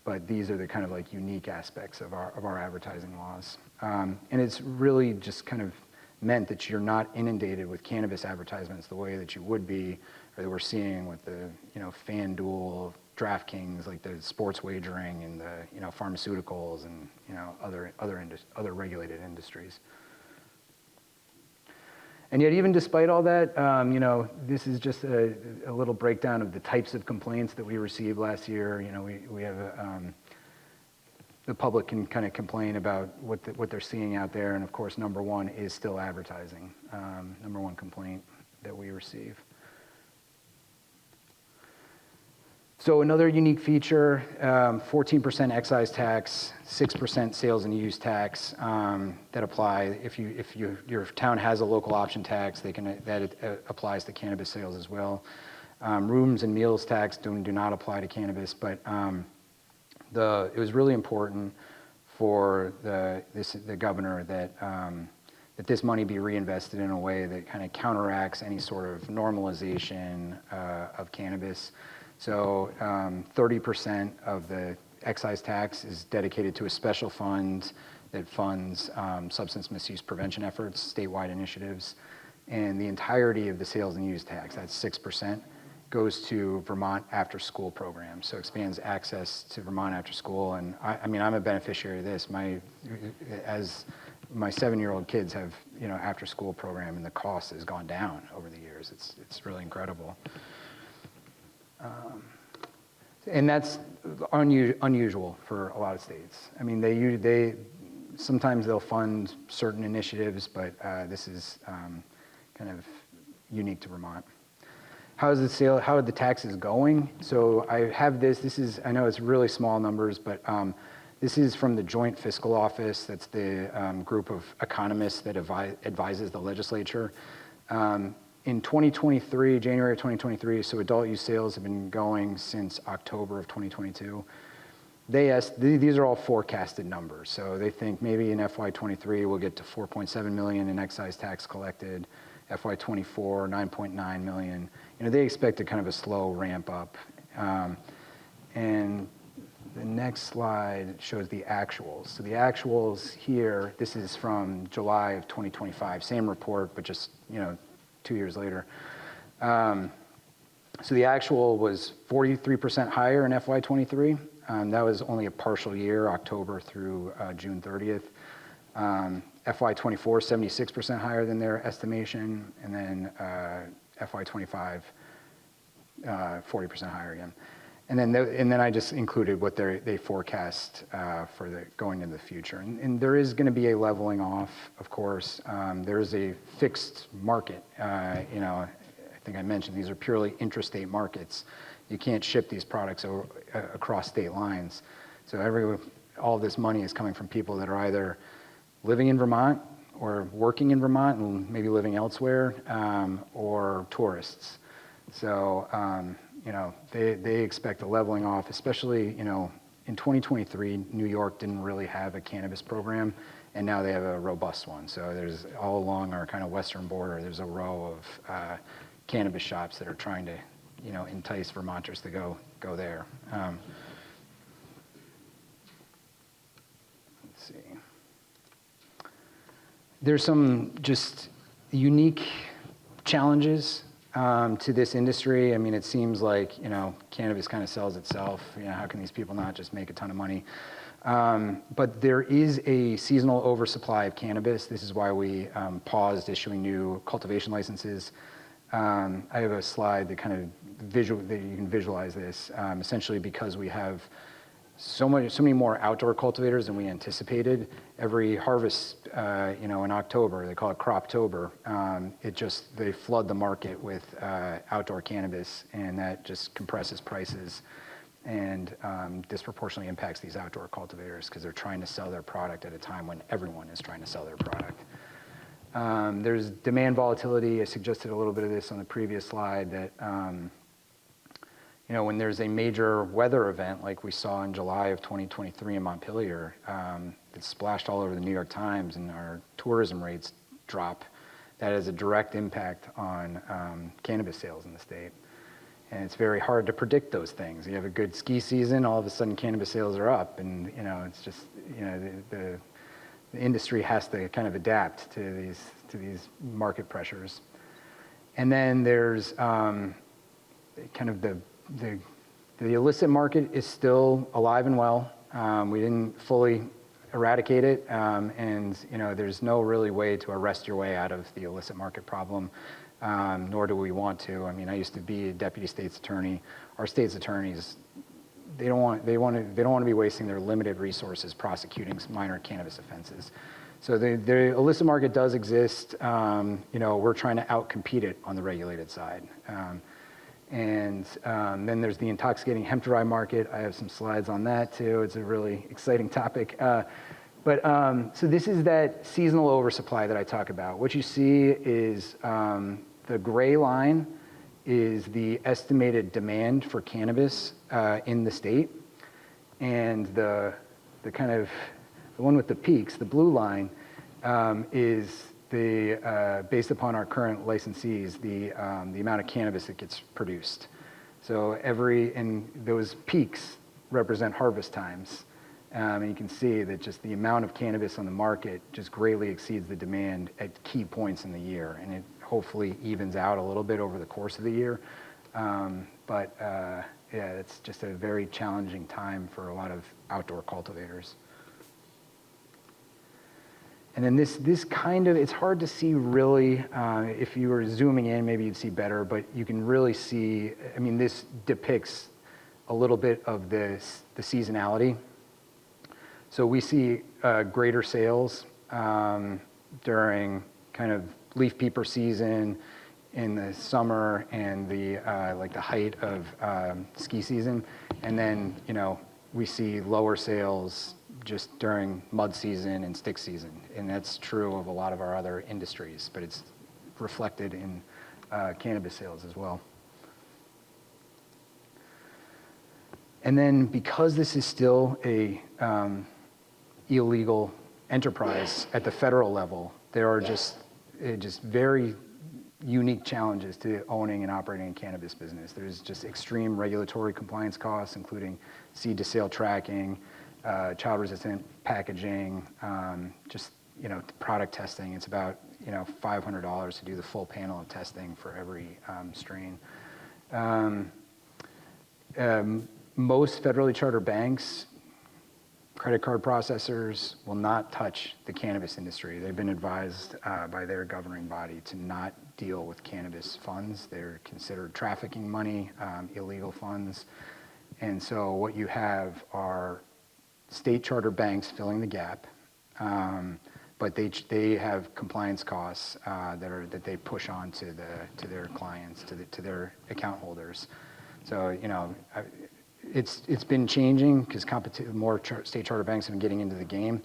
S2: But these are the kind of like unique aspects of our advertising laws. And it's really just kind of meant that you're not inundated with cannabis advertisements the way that you would be, or that we're seeing with the, FanDuel, DraftKings, like the sports wagering and the, pharmaceuticals and, other regulated industries. And yet, even despite all that, this is just a little breakdown of the types of complaints that we received last year. We have the public can kind of complain about what they're seeing out there, and of course, number one is still advertising. Number one complaint that we receive. So another unique feature, 14% excise tax, 6% sales and use tax that apply. If your town has a local option tax, that applies to cannabis sales as well. Rooms and meals tax do not apply to cannabis, but it was really important for the governor that this money be reinvested in a way that kind of counteracts any sort of normalization of cannabis. So 30% of the excise tax is dedicated to a special fund that funds substance misuse prevention efforts, statewide initiatives. And the entirety of the sales and use tax, that's 6%, goes to Vermont after-school programs. So expands access to Vermont after school. And I'm a beneficiary of this. As my 7-year-old kids have, after-school program, and the cost has gone down over the years. It's really incredible. And that's unusual for a lot of states. I mean, they sometimes they'll fund certain initiatives, but this is kind of unique to Vermont. How are the taxes going? So I have this. I know it's really small numbers, but this is from the Joint Fiscal Office. That's the group of economists that advises the legislature. In 2023, January of 2023, so adult use sales have been going since October of 2022. These are all forecasted numbers. So they think maybe in FY23 we'll get to 4.7 million in excise tax collected, FY24 9.9 million. They expect a kind of a slow ramp up. And the next slide shows the actuals. So the actuals here, this is from July of 2025, same report, but just 2 years later. So the actual was 43% higher in FY23. That was only a partial year, October through June 30th. FY24, 76% higher than their estimation, and then FY25, 40% higher again. And then I just included what they forecast for going into the future. And there is going to be a leveling off, of course. There is a fixed market. I think I mentioned these are purely intrastate markets. You can't ship these products across state lines. So all this money is coming from people that are either living in Vermont or working in Vermont and maybe living elsewhere, or tourists. So they expect a leveling off, especially, in 2023, New York didn't really have a cannabis program, and now they have a robust one. So there's all along our kind of western border, there's a row of cannabis shops that are trying to, entice Vermonters to go there. Let's see. there's some just unique challenges to this industry. I mean, it seems like, cannabis kind of sells itself. How can these people not just make a ton of money? But there is a seasonal oversupply of cannabis. This is why we paused issuing new cultivation licenses. I have a slide that kind of that you can visualize this. Essentially, because we have so many more outdoor cultivators than we anticipated. Every harvest, in October, they call it Croptober. They flood the market with outdoor cannabis, and that just compresses prices and disproportionately impacts these outdoor cultivators because they're trying to sell their product at a time when everyone is trying to sell their product. There's demand volatility. I suggested a little bit of this on the previous slide that, when there's a major weather event like we saw in July of 2023 in Montpelier, that splashed all over the New York Times and our tourism rates drop, that has a direct impact on cannabis sales in the state. And it's very hard to predict those things. You have a good ski season, all of a sudden cannabis sales are up, and it's just the industry has to kind of adapt to these market pressures. And then there's kind of the illicit market is still alive and well. We didn't fully eradicate it, and there's no really way to arrest your way out of the illicit market problem, nor do we want to. I mean, I used to be a deputy state's attorney. Our state's attorneys, they don't want to be wasting their limited resources prosecuting minor cannabis offenses. So the illicit market does exist. We're trying to outcompete it on the regulated side. And then there's the intoxicating hemp dry market. I have some slides on that too. It's a really exciting topic. So this is that seasonal oversupply that I talk about. What you see is the gray line is the estimated demand for cannabis in the state. And the one with the peaks, the blue line, is based upon our current licensees, the amount of cannabis that gets produced. So and those peaks represent harvest times. And you can see that just the amount of cannabis on the market just greatly exceeds the demand at key points in the year. And it hopefully evens out a little bit over the course of the year. It's just a very challenging time for a lot of outdoor cultivators. And then this kind of, it's hard to see really, if you were zooming in, maybe you'd see better, but you can really see, this depicts a little bit of the seasonality. So we see greater sales during kind of leaf peeper season in the summer and the height of ski season. And then, we see lower sales just during mud season and stick season. And that's true of a lot of our other industries, but it's reflected in cannabis sales as well. And then because this is still a illegal enterprise at the federal level, there are just very unique challenges to owning and operating a cannabis business. There's just extreme regulatory compliance costs, including seed to sale tracking, child-resistant packaging, product testing. It's about $500 to do the full panel of testing for every strain. Most federally chartered banks, credit card processors will not touch the cannabis industry. They've been advised by their governing body to not deal with cannabis funds. They're considered trafficking money, illegal funds. And so what you have are state charter banks filling the gap, but they have compliance costs that they push on to their clients, to their account holders. So it's been changing because more state charter banks have been getting into the game,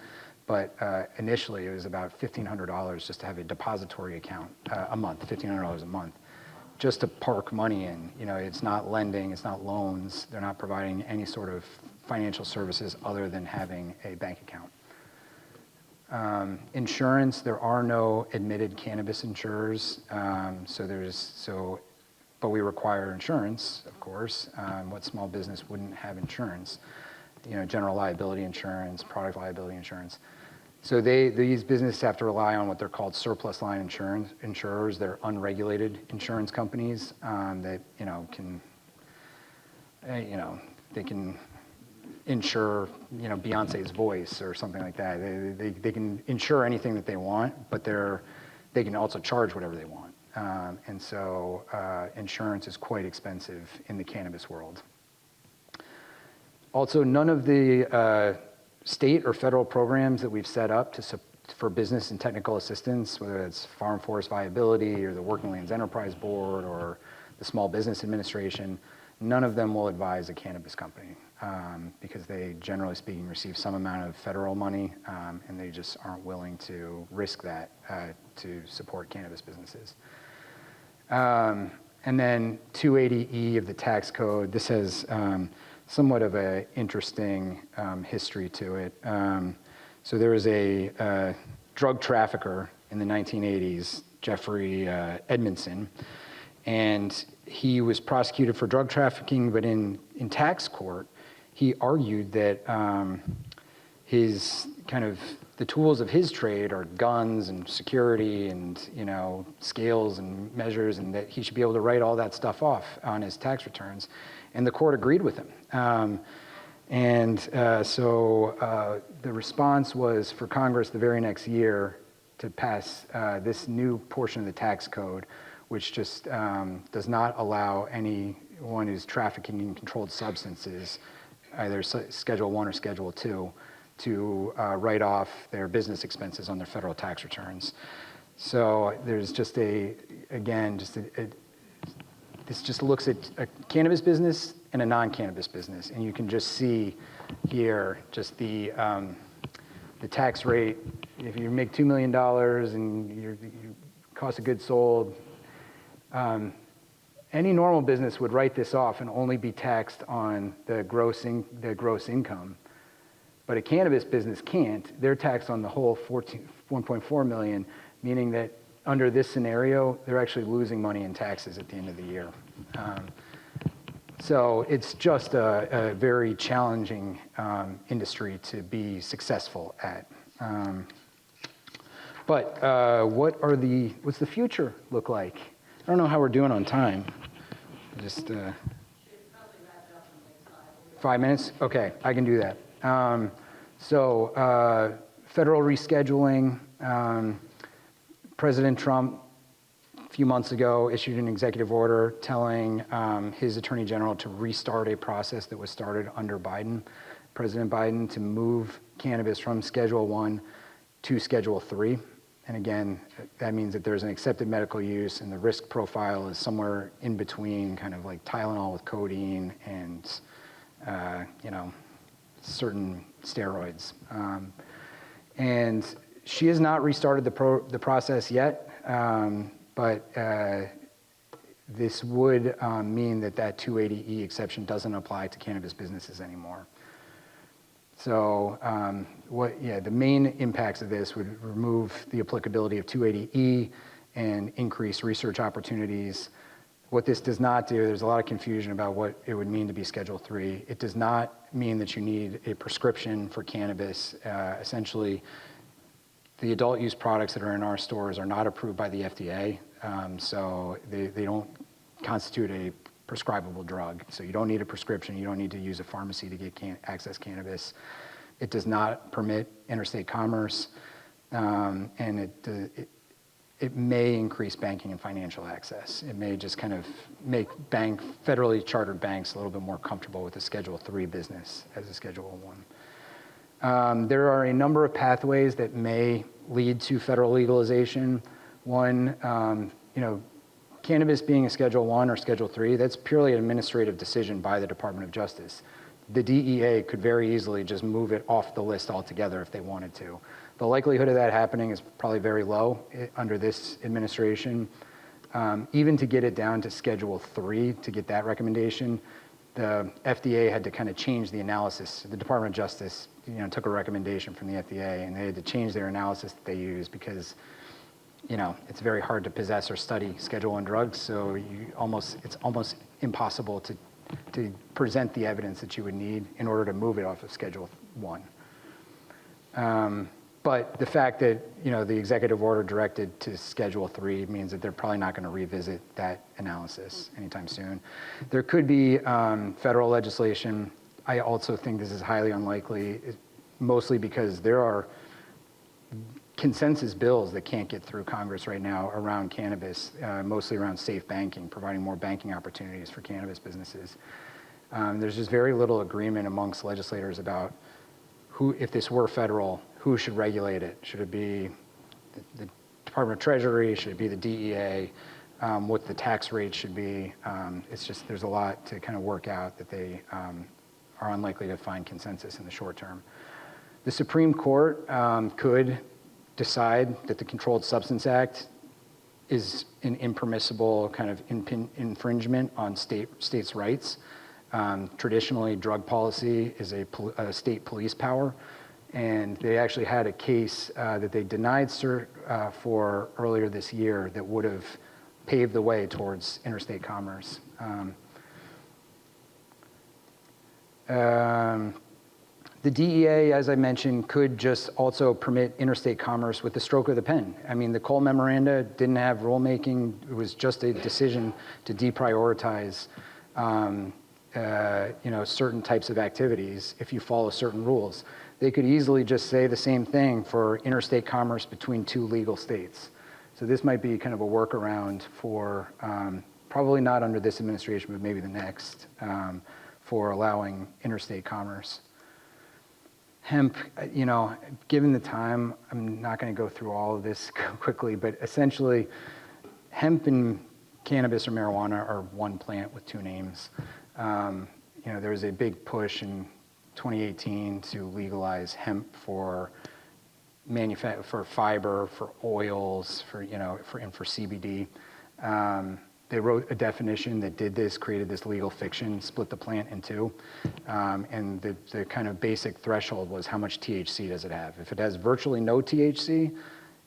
S2: but initially it was about $1,500 just to have a depository account a month, $1,500 a month, just to park money in. It's not lending, it's not loans. They're not providing any sort of financial services other than having a bank account. Insurance, there are no admitted cannabis insurers, but we require insurance, of course. What small business wouldn't have insurance? General liability insurance, product liability insurance. So these businesses have to rely on what they're called surplus line insurers. They're unregulated insurance companies that they can insure Beyonce's voice or something like that. They can insure anything that they want, but they can also charge whatever they want. And so insurance is quite expensive in the cannabis world. Also, none of the state or federal programs that we've set up for business and technical assistance, whether it's Farm Forest Viability or the Working Lands Enterprise Board or the Small Business Administration, none of them will advise a cannabis company because they, generally speaking, receive some amount of federal money and they just aren't willing to risk that to support cannabis businesses. And then 280E of the tax code, this has somewhat of an interesting history to it. So there was a drug trafficker in the 1980s, Jeffrey Edmondson, and he was prosecuted for drug trafficking, but in tax court, he argued that the tools of his trade are guns and security and scales and measures, and that he should be able to write all that stuff off on his tax returns. And the court agreed with him. So the response was for Congress the very next year to pass this new portion of the tax code, which just does not allow anyone who's trafficking in controlled substances, either Schedule 1 or Schedule 2, to write off their business expenses on their federal tax returns. So there's just this just looks at a cannabis business and a non-cannabis business, and you can just see here just the tax rate. If you make $2 million and your cost of goods sold, any normal business would write this off and only be taxed on the gross income. But a cannabis business can't. They're taxed on the whole 1.4 million, meaning that under this scenario, they're actually losing money in taxes at the end of the year. So it's just a very challenging industry to be successful at. But what's the future look like? I don't know how we're doing on time. Just 5 minutes? Okay, I can do that. Federal rescheduling. President Trump, a few months ago, issued an executive order telling his attorney general to restart a process that was started under President Biden, to move cannabis from Schedule 1 to Schedule 3. And again, that means that there's an accepted medical use and the risk profile is somewhere in between, kind of like Tylenol with codeine and, certain steroids. And she has not restarted the process yet, but this would mean that 280E exception doesn't apply to cannabis businesses anymore. So the main impacts of this would remove the applicability of 280E and increase research opportunities. What this does not do, there's a lot of confusion about what it would mean to be Schedule 3. It does not mean that you need a prescription for cannabis. Essentially, the adult use products that are in our stores are not approved by the FDA, so they don't constitute a prescribable drug. So you don't need a prescription, you don't need to use a pharmacy to get access cannabis. It does not permit interstate commerce, and it may increase banking and financial access. It may just kind of make federally chartered banks a little bit more comfortable with a Schedule 3 business as a Schedule 1. There are a number of pathways that may lead to federal legalization. One, cannabis being a Schedule 1 or Schedule 3, that's purely an administrative decision by the Department of Justice. The DEA could very easily just move it off the list altogether if they wanted to. The likelihood of that happening is probably very low under this administration. Even to get it down to Schedule 3, to get that recommendation, the FDA had to kind of change the analysis. The Department of Justice, took a recommendation from the FDA, and they had to change their analysis that they use because, it's very hard to possess or study Schedule 1 drugs. So it's almost impossible to present the evidence that you would need in order to move it off of Schedule 1. But the fact that, the executive order directed to Schedule 3 means that they're probably not going to revisit that analysis anytime soon. There could be federal legislation. I also think this is highly unlikely, mostly because there are consensus bills that can't get through Congress right now around cannabis, mostly around safe banking, providing more banking opportunities for cannabis businesses. There's just very little agreement amongst legislators about who, if this were federal, who should regulate it? Should it be the Department of Treasury? Should it be the DEA? What the tax rate should be? It's just, there's a lot to kind of work out that they are unlikely to find consensus in the short term. The Supreme Court could decide that the Controlled Substance Act is an impermissible kind of infringement on states' rights. Traditionally, drug policy is a state police power, and they actually had a case that they denied cert for earlier this year that would have paved the way towards interstate commerce. The DEA, as I mentioned, could just also permit interstate commerce with the stroke of the pen. I mean, the Cole Memoranda didn't have rulemaking. It was just a decision to deprioritize certain types of activities if you follow certain rules. They could easily just say the same thing for interstate commerce between two legal states. So this might be kind of a workaround for, probably not under this administration, but maybe the next, for allowing interstate commerce. Hemp, given the time, I'm not going to go through all of this quickly, but essentially, hemp and cannabis or marijuana are one plant with two names. There was a big push in 2018 to legalize hemp for fiber, for oils, for CBD. They wrote a definition that did this, created this legal fiction, split the plant in two. And the kind of basic threshold was how much THC does it have. If it has virtually no THC,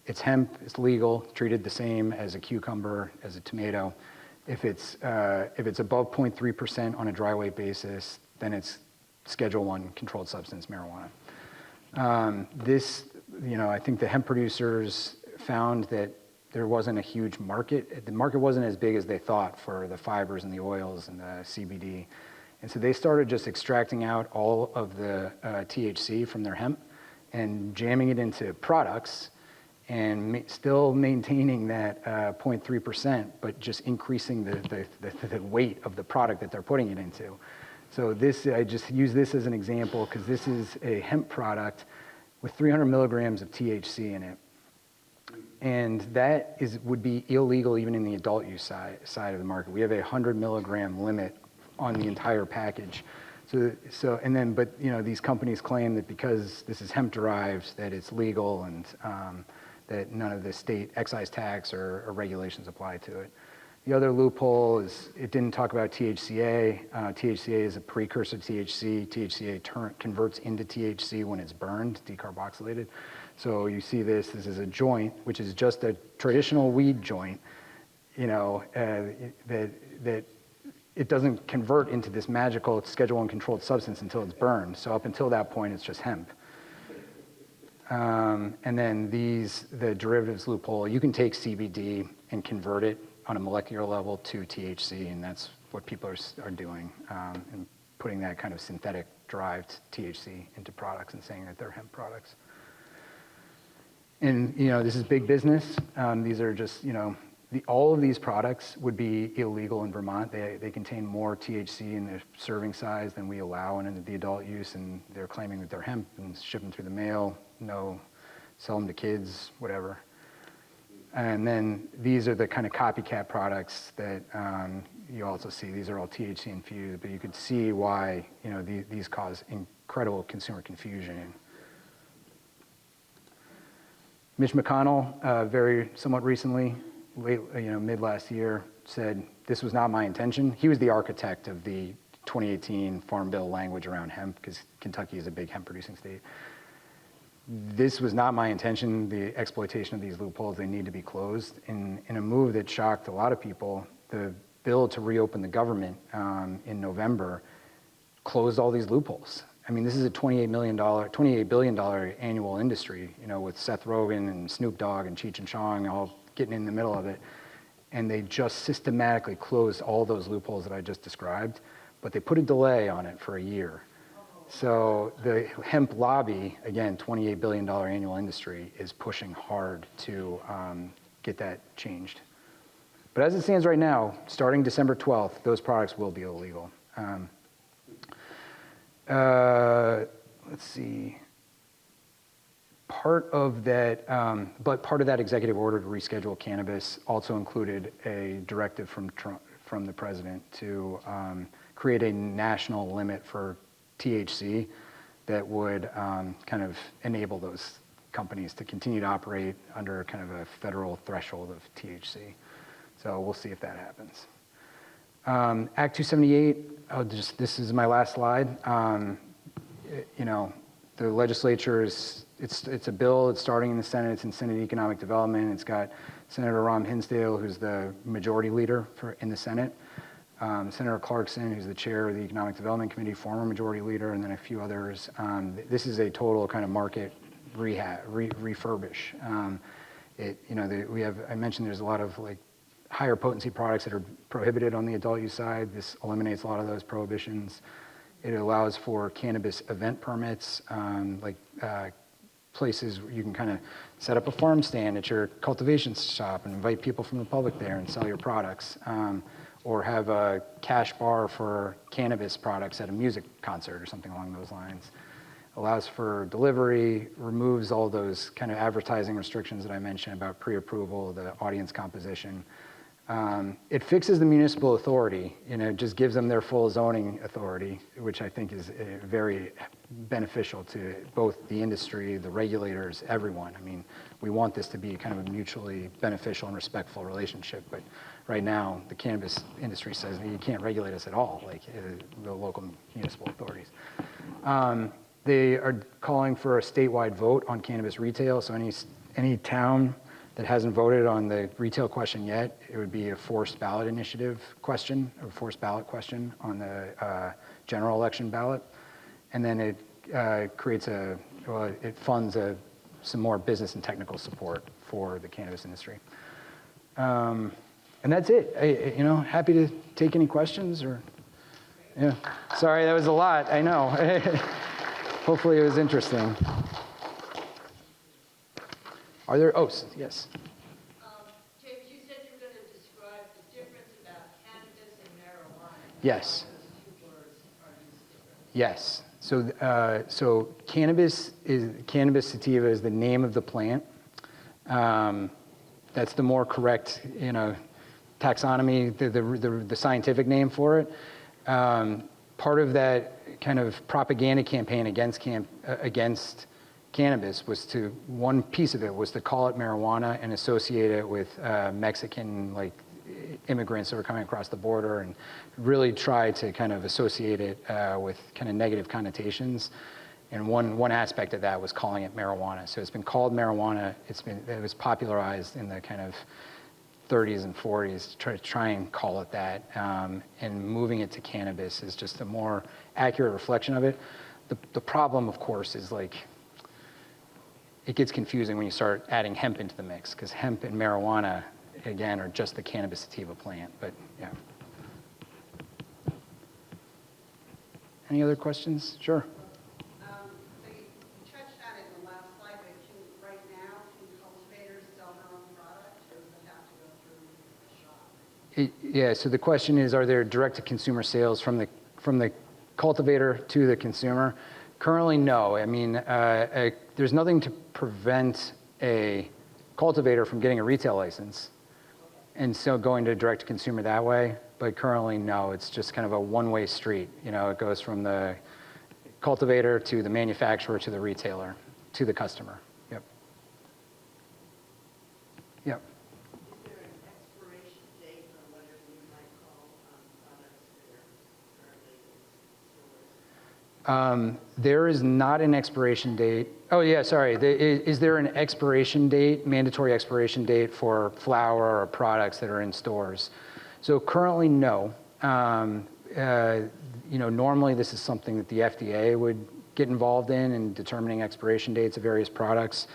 S2: it's hemp, it's legal, treated the same as a cucumber, as a tomato. If it's above 0.3% on a dry weight basis, then it's Schedule 1 controlled substance marijuana. I think the hemp producers found that there wasn't a huge market. The market wasn't as big as they thought for the fibers and the oils and the CBD. And so they started just extracting out all of the THC from their hemp and jamming it into products and still maintaining that 0.3%, but just increasing the weight of the product that they're putting it into. So I just use this as an example because this is a hemp product with 300 milligrams of THC in it. And that would be illegal even in the adult use side of the market. We have a 100 milligram limit on the entire package. But these companies claim that because this is hemp derived, that it's legal and that none of the state excise tax or regulations apply to it. The other loophole is it didn't talk about THCA. THCA is a precursor to THC. THCA converts into THC when it's burned, decarboxylated. So you see this is a joint, which is just a traditional weed joint, that it doesn't convert into this magical Schedule 1 controlled substance until it's burned. So up until that point, it's just hemp. And then the derivatives loophole, you can take CBD and convert it on a molecular level to THC, and that's what people are doing, and putting that kind of synthetic derived THC into products and saying that they're hemp products. And, this is big business. These are just, all of these products would be illegal in Vermont. They contain more THC in their serving size than we allow in the adult use, and they're claiming that they're hemp and ship them through the mail, sell them to kids, whatever. And then these are the kind of copycat products that you also see. These are all THC infused, but you could see why, these cause incredible consumer confusion. Mitch McConnell, somewhat recently, mid last year, said this was not my intention. He was the architect of the 2018 Farm Bill language around hemp because Kentucky is a big hemp producing state. This was not my intention, the exploitation of these loopholes. They need to be closed. In a move that shocked a lot of people, the bill to reopen the government in November closed all these loopholes. I mean, this is a $28 billion annual industry, you know, with Seth Rogen and Snoop Dogg and Cheech and Chong all getting in the middle of it. And they just systematically closed all those loopholes that I just described, but they put a delay on it for a year. So the hemp lobby, again, $28 billion annual industry, is pushing hard to get that changed. But as it stands right now, starting December 12th, those products will be illegal. Let's see. Part of that executive order to reschedule cannabis also included a directive from the president to create a national limit for THC that would kind of enable those companies to continue to operate under kind of a federal threshold of THC. So we'll see if that happens. Act 278, this is my last slide. You know, the legislature it's a bill, it's starting in the Senate, it's in Senate Economic Development. It's got Senator Ron Hinsdale, who's the majority leader in the Senate, Senator Clarkson, who's the chair of the Economic Development Committee, former majority leader, and then a few others. This is a total kind of market refurbish. I mentioned there's a lot of like higher potency products that are prohibited on the adult use side. This eliminates a lot of those prohibitions. It allows for cannabis event permits, places where you can kind of set up a farm stand at your cultivation shop and invite people from the public there and sell your products, or have a cash bar for cannabis products at a music concert or something along those lines. Allows for delivery, removes all those kind of advertising restrictions that I mentioned about pre-approval, the audience composition. It fixes the municipal authority, just gives them their full zoning authority, which I think is very beneficial to both the industry, the regulators, everyone. I mean, we want this to be kind of a mutually beneficial and respectful relationship, but right now the cannabis industry says you can't regulate us at all, like the local municipal authorities. They are calling for a statewide vote on cannabis retail, so any town that hasn't voted on the retail question yet, it would be a forced ballot initiative question, or forced ballot question on the general election ballot. And then it it funds some more business and technical support for the cannabis industry. And that's it. Happy to take any questions yeah. Sorry, that was a lot, I know. Hopefully it was interesting. Are there, yes.
S3: James, you said you were going to describe the difference about cannabis and marijuana.
S2: Yes.
S3: Those two words are used differently.
S2: Yes. So cannabis sativa is the name of the plant. That's the more correct, taxonomy, the scientific name for it. Part of that kind of propaganda campaign against cannabis one piece of it was to call it marijuana and associate it with Mexican immigrants that were coming across the border, and really try to kind of associate it with kind of negative connotations. And one aspect of that was calling it marijuana. So it's been called marijuana. It was popularized in the kind of 30s and 40s to try and call it that. And moving it to cannabis is just a more accurate reflection of it. The problem, of course, is it gets confusing when you start adding hemp into the mix, because hemp and marijuana, again, are just the cannabis sativa plant, but yeah. Any other questions? Sure.
S3: So you touched on it in the last slide, but right now, can cultivators sell their own product, or does it have to go through a shop?
S2: Yeah, so the question is, are there direct-to-consumer sales from the cultivator to the consumer? Currently, no. I mean, there's nothing to prevent a cultivator from getting a retail license and so going to direct-to-consumer that way, but currently, no. It's just kind of a one-way street. It goes from the cultivator to the manufacturer to the retailer to the customer. Yep. Yep.
S3: Is there an expiration date on whatever you might call products that are currently in stores?
S2: There is not an expiration date. Oh, yeah, sorry. Is there an expiration date, mandatory expiration date for flower or products that are in stores? So currently, no. Normally this is something that the FDA get involved in determining expiration dates of various products.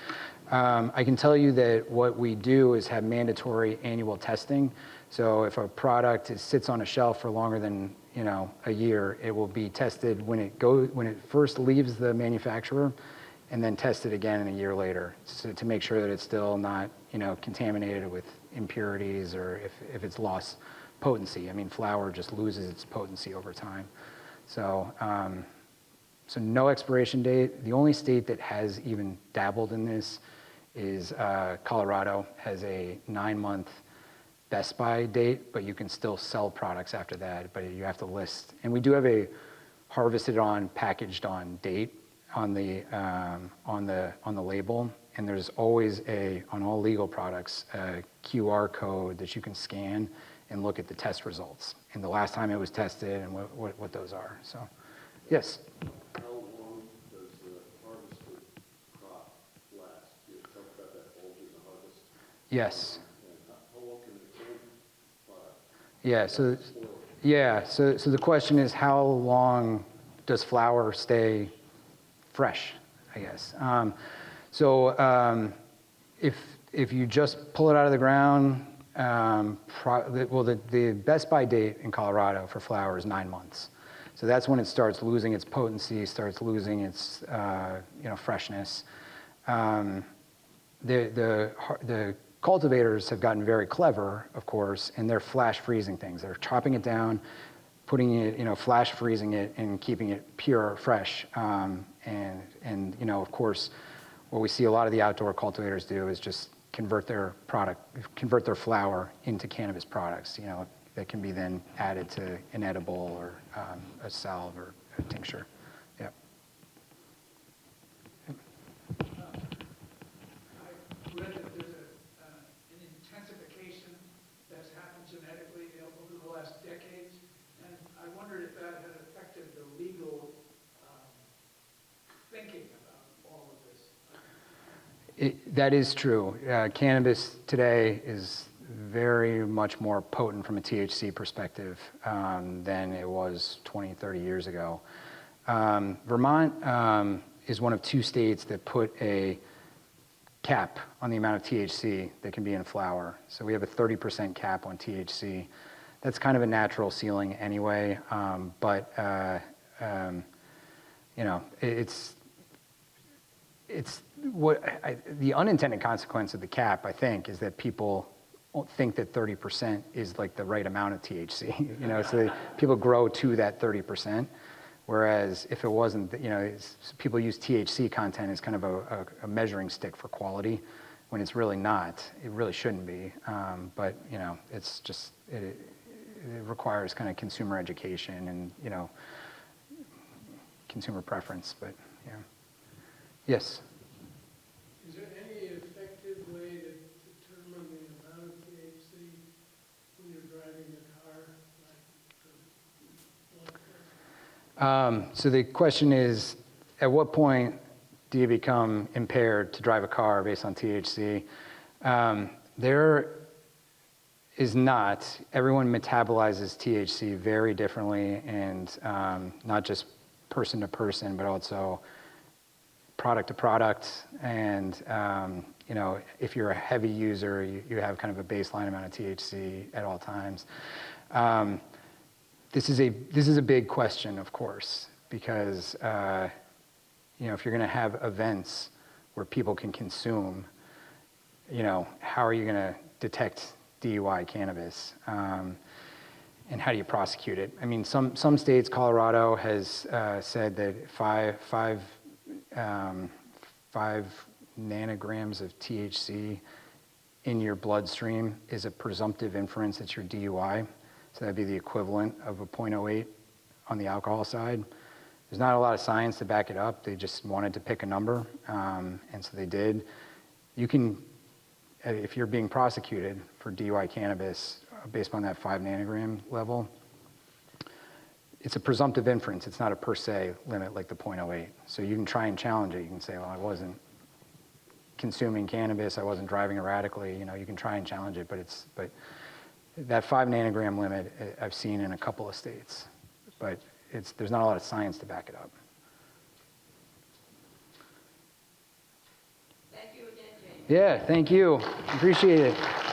S2: I can tell you that what we do is have mandatory annual testing. So if a product sits on a shelf for longer than a year, it will be tested when it first leaves the manufacturer, and then tested again a year later, so to make sure that it's still not contaminated with impurities or if it's lost potency. I mean, flower just loses its potency over time. So so no expiration date. The only state that has even dabbled in this is Colorado. Has a 9-month Best Buy date, but you can still sell products after that, but you have to list. And we do have a harvested on, packaged on date on the label, and there's always on all legal products a QR code that you can scan and look at the test results and the last time it was tested and what those are. So, yes.
S4: How long does the harvested crop last? You talked about that bulge in the harvest.
S2: Yes.
S4: And how long can the old product?
S2: Yeah. So the question is, how long does flower stay fresh? I guess. If you just pull it out of the ground, the Best Buy date in Colorado for flower is 9 months. So that's when it starts losing its potency, starts losing its freshness. The cultivators have gotten very clever, of course, and they're flash freezing things. They're chopping it down, putting it, flash freezing it, and keeping it pure, fresh. Of course, what we see a lot of the outdoor cultivators do is just convert their flower into cannabis products. That can be then added to an edible or a salve or a tincture. Yeah.
S5: I read that there's an intensification that's happened genetically over the last decades, and I wondered if that had affected the legal thinking about all of this.
S2: That is true. Cannabis today is very much more potent from a THC perspective than it was 20, 30 years ago. Vermont is one of 2 states that put a cap on the amount of THC that can be in flower. So we have a 30% cap on THC. That's kind of a natural ceiling anyway, it's the unintended consequence of the cap, I think, is that people think that 30% is like the right amount of THC. So people grow to that 30%. Whereas if it wasn't, people use THC content as kind of a measuring stick for quality, when it's really not. It really shouldn't be. But it's just it requires kind of consumer education and consumer preference. But yeah. Yes.
S5: Is there any effective way to determine the amount of THC when you're driving a car?
S2: So the question is, at what point do you become impaired to drive a car based on THC? There is not. Everyone metabolizes THC very differently, and not just person to person, but also product to product. And if you're a heavy user, you have kind of a baseline amount of THC at all times. This is a big question, of course, because if you're going to have events where people can consume, how are you going to detect DUI cannabis, and how do you prosecute it? I mean, some states, Colorado has said that five nanograms of THC in your bloodstream is a presumptive inference that you're DUI. So that'd be the equivalent of a 0.08 on the alcohol side. There's not a lot of science to back it up. They just wanted to pick a number, and so they did. You can, if you're being prosecuted for DUI cannabis based on that 5 nanogram level, it's a presumptive inference. It's not a per se limit like the 0.08. So you can try and challenge it. You can say, well, I wasn't consuming cannabis. I wasn't driving erratically. You can try and challenge it, but that 5 nanogram limit I've seen in a couple of states, but there's not a lot of science to back it up. Yeah, thank you. Appreciate it.